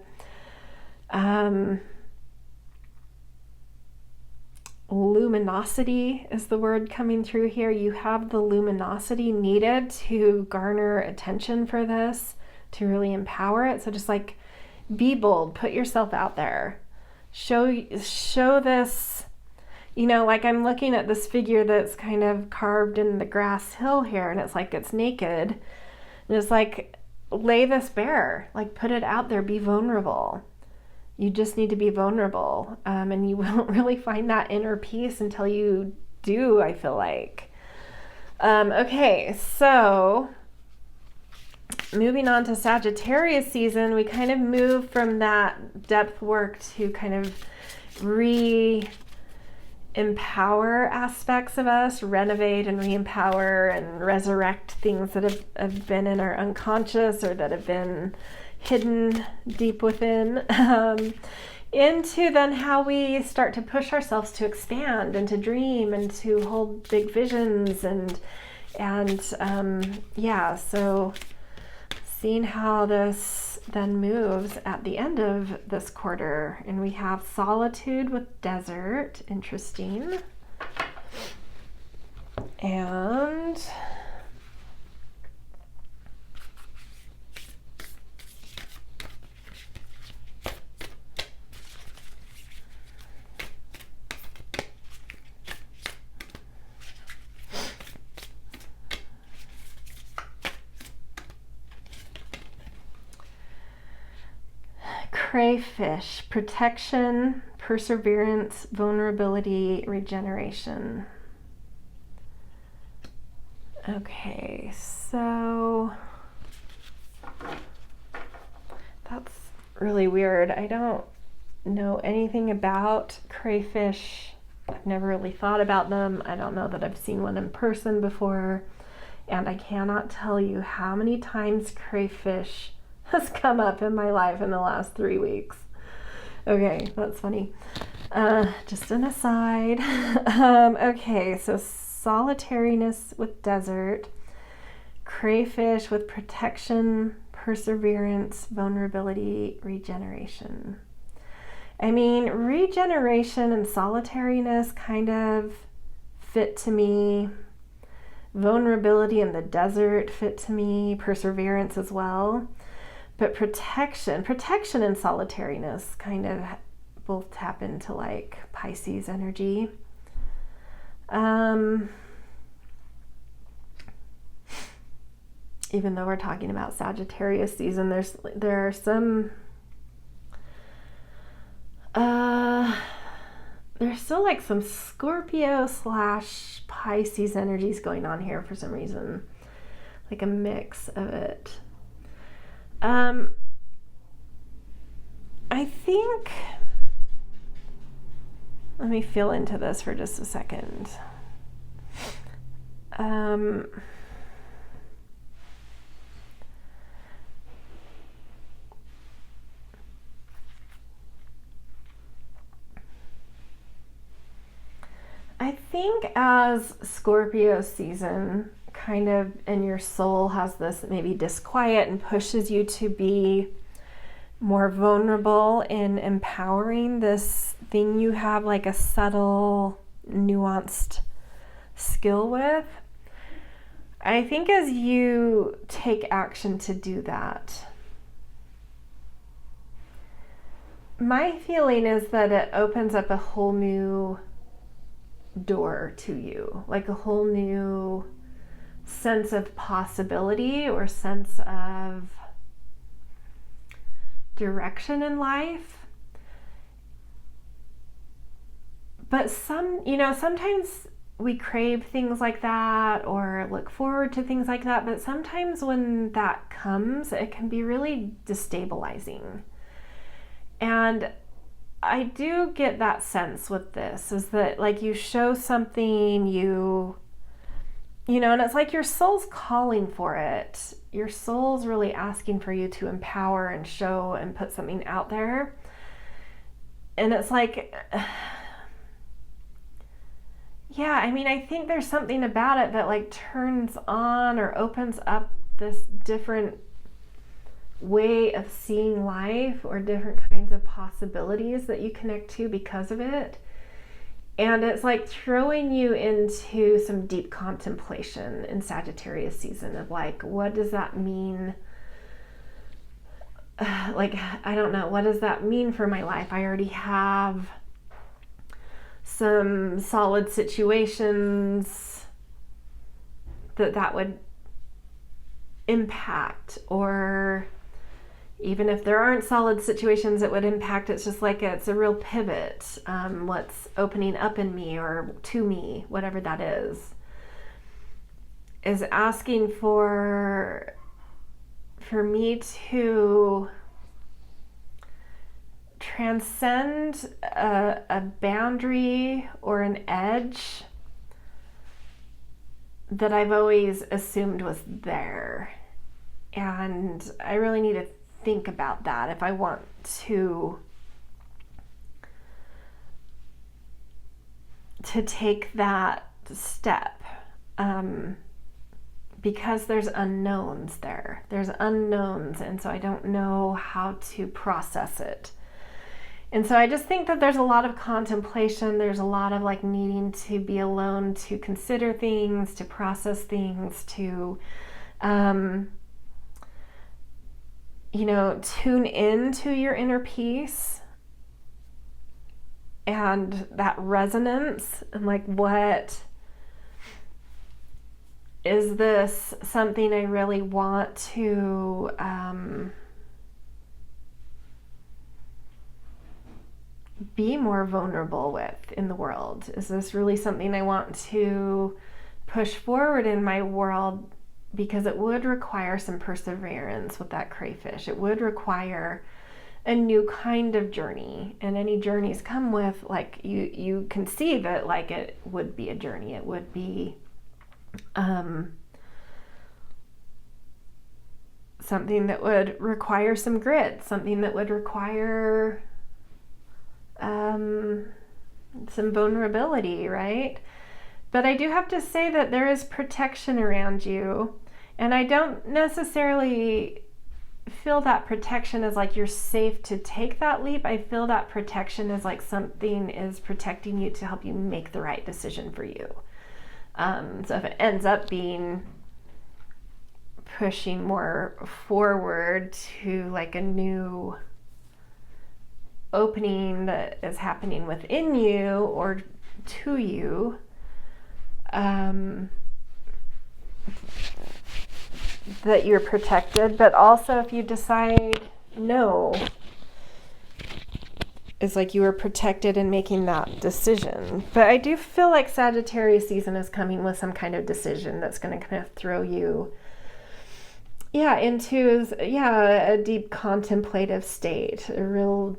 luminosity is the word coming through here. You have the luminosity needed to garner attention for this, to really empower it. So just like, be bold, put yourself out there, show this, like I'm looking at this figure that's kind of carved in the grass hill here, and it's like it's naked, and it's like, lay this bare, like put it out there, be vulnerable. You just need to be vulnerable, and you won't really find that inner peace until you do, I feel like. Okay, so moving on to Sagittarius season, we kind of move from that depth work to kind of empower aspects of us, renovate and re-empower and resurrect things that have been in our unconscious, or that have been hidden deep within, into then how we start to push ourselves to expand and to dream and to hold big visions, and so seeing how this then moves at the end of this quarter. And we have solitude with desert, interesting, and crayfish, protection, perseverance, vulnerability, regeneration. Okay, so that's really weird. I don't know anything about crayfish. I've never really thought about them. I don't know that I've seen one in person before. And I cannot tell you how many times crayfish has come up in my life in the last 3 weeks. Okay, that's funny. Just an aside. Okay, so solitariness with desert, crayfish with protection, perseverance, vulnerability, regeneration. I mean, regeneration and solitariness kind of fit to me. Vulnerability in the desert fit to me, perseverance as well. But protection and solitariness kind of both tap into like Pisces energy. Even though we're talking about Sagittarius season, there are some there's still like some Scorpio / Pisces energies going on here for some reason, like a mix of it. I think, let me feel into this for just a second. I think as Scorpio season kind of, and your soul has this maybe disquiet and pushes you to be more vulnerable in empowering this thing you have like a subtle, nuanced skill with. I think as you take action to do that, my feeling is that it opens up a whole new door to you, like a whole new sense of possibility or sense of direction in life. But sometimes we crave things like that or look forward to things like that, but sometimes when that comes, it can be really destabilizing. And I do get that sense with this, is that like you show something, and it's like your soul's calling for it. Your soul's really asking for you to empower and show and put something out there. And it's like, yeah, I mean, I think there's something about it that like turns on or opens up this different way of seeing life or different kinds of possibilities that you connect to because of it. And it's like throwing you into some deep contemplation in Sagittarius season of like, what does that mean? Like, I don't know, what does that mean for my life? I already have some solid situations that would impact, or even if there aren't solid situations that would impact, it's just like it's a real pivot. What's opening up in me or to me, whatever that is asking for me to transcend a boundary or an edge that I've always assumed was there. And I really need to think about that if I want to take that step, because there's unknowns there. There's unknowns, and so I don't know how to process it. And so I just think that there's a lot of contemplation. There's a lot of like needing to be alone to consider things, to process things, to tune into your inner peace and that resonance, and like, what is this something I really want to be more vulnerable with in the world? Is this really something I want to push forward in my world? Because it would require some perseverance with that crayfish. It would require a new kind of journey, and any journeys come with, like, you conceive it like it would be a journey. It would be something that would require some grit, something that would require some vulnerability, right? But I do have to say that there is protection around you, and I don't necessarily feel that protection as like you're safe to take that leap. I feel that protection is like something is protecting you to help you make the right decision for you. So if it ends up being pushing more forward to like a new opening that is happening within you or to you, that you're protected. But also if you decide no, it's like you are protected in making that decision. But I do feel like Sagittarius season is coming with some kind of decision that's going to kind of throw you into a deep contemplative state, a real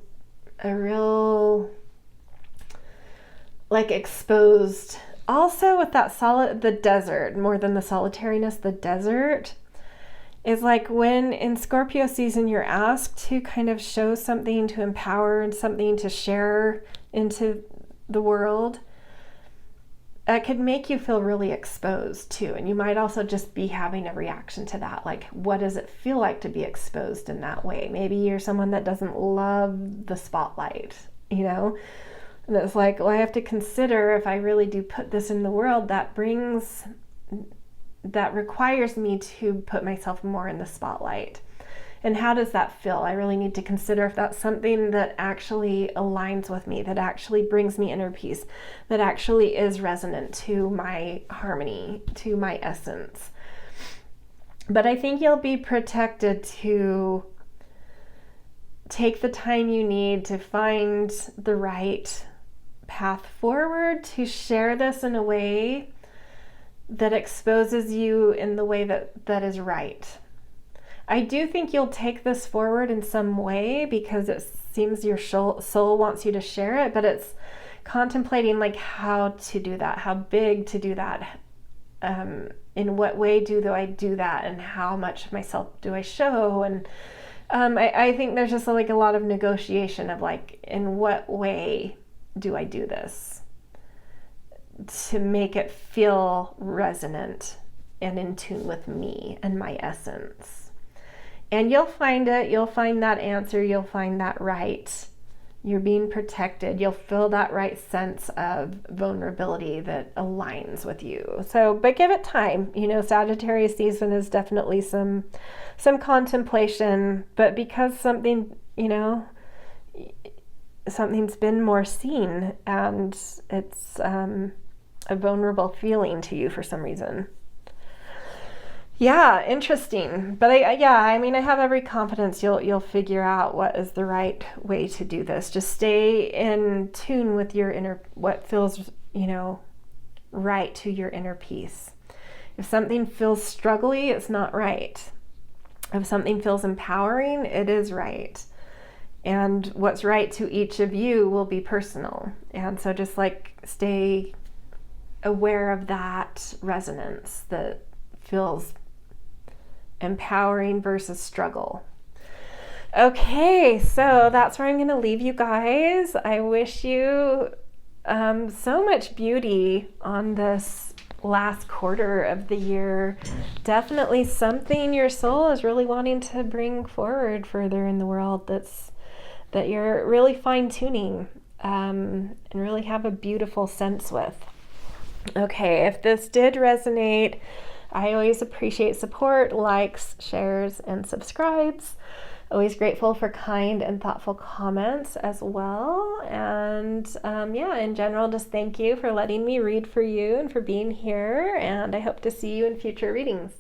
like exposed. Also with that the desert, more than the solitariness, the desert is like when in Scorpio season you're asked to kind of show something, to empower, and something to share into the world. That could make you feel really exposed too. And you might also just be having a reaction to that. Like, what does it feel like to be exposed in that way? Maybe you're someone that doesn't love the spotlight, And it's like, well, I have to consider if I really do put this in the world, that requires me to put myself more in the spotlight. And how does that feel? I really need to consider if that's something that actually aligns with me, that actually brings me inner peace, that actually is resonant to my harmony, to my essence. But I think you'll be protected to take the time you need to find the right path forward, to share this in a way that exposes you in the way that is right. I do think you'll take this forward in some way because it seems your soul wants you to share it, but it's contemplating like how to do that, how big to do that, in what way do I do that, and how much of myself do I show. And I think there's just like a lot of negotiation of like, in what way do I do this to make it feel resonant and in tune with me and my essence. And you'll find it, you'll find that answer, you'll find that right. You're being protected. You'll feel that right sense of vulnerability that aligns with you. So, but give it time. Sagittarius season is definitely some contemplation, but because something's been more seen, and it's a vulnerable feeling to you for some reason. Yeah, interesting. But I have every confidence you'll figure out what is the right way to do this. Just stay in tune with your inner, what feels, right to your inner peace. If something feels struggly, it's not right. If something feels empowering, it is right. And what's right to each of you will be personal. And so just like stay aware of that resonance that feels empowering versus struggle. Okay, so that's where I'm going to leave you guys. I wish you so much beauty on this last quarter of the year. Definitely something your soul is really wanting to bring forward further in the world that you're really fine-tuning and really have a beautiful sense with. Okay, if this did resonate, I always appreciate support, likes, shares, and subscribes. Always grateful for kind and thoughtful comments as well. And in general, just thank you for letting me read for you and for being here. And I hope to see you in future readings.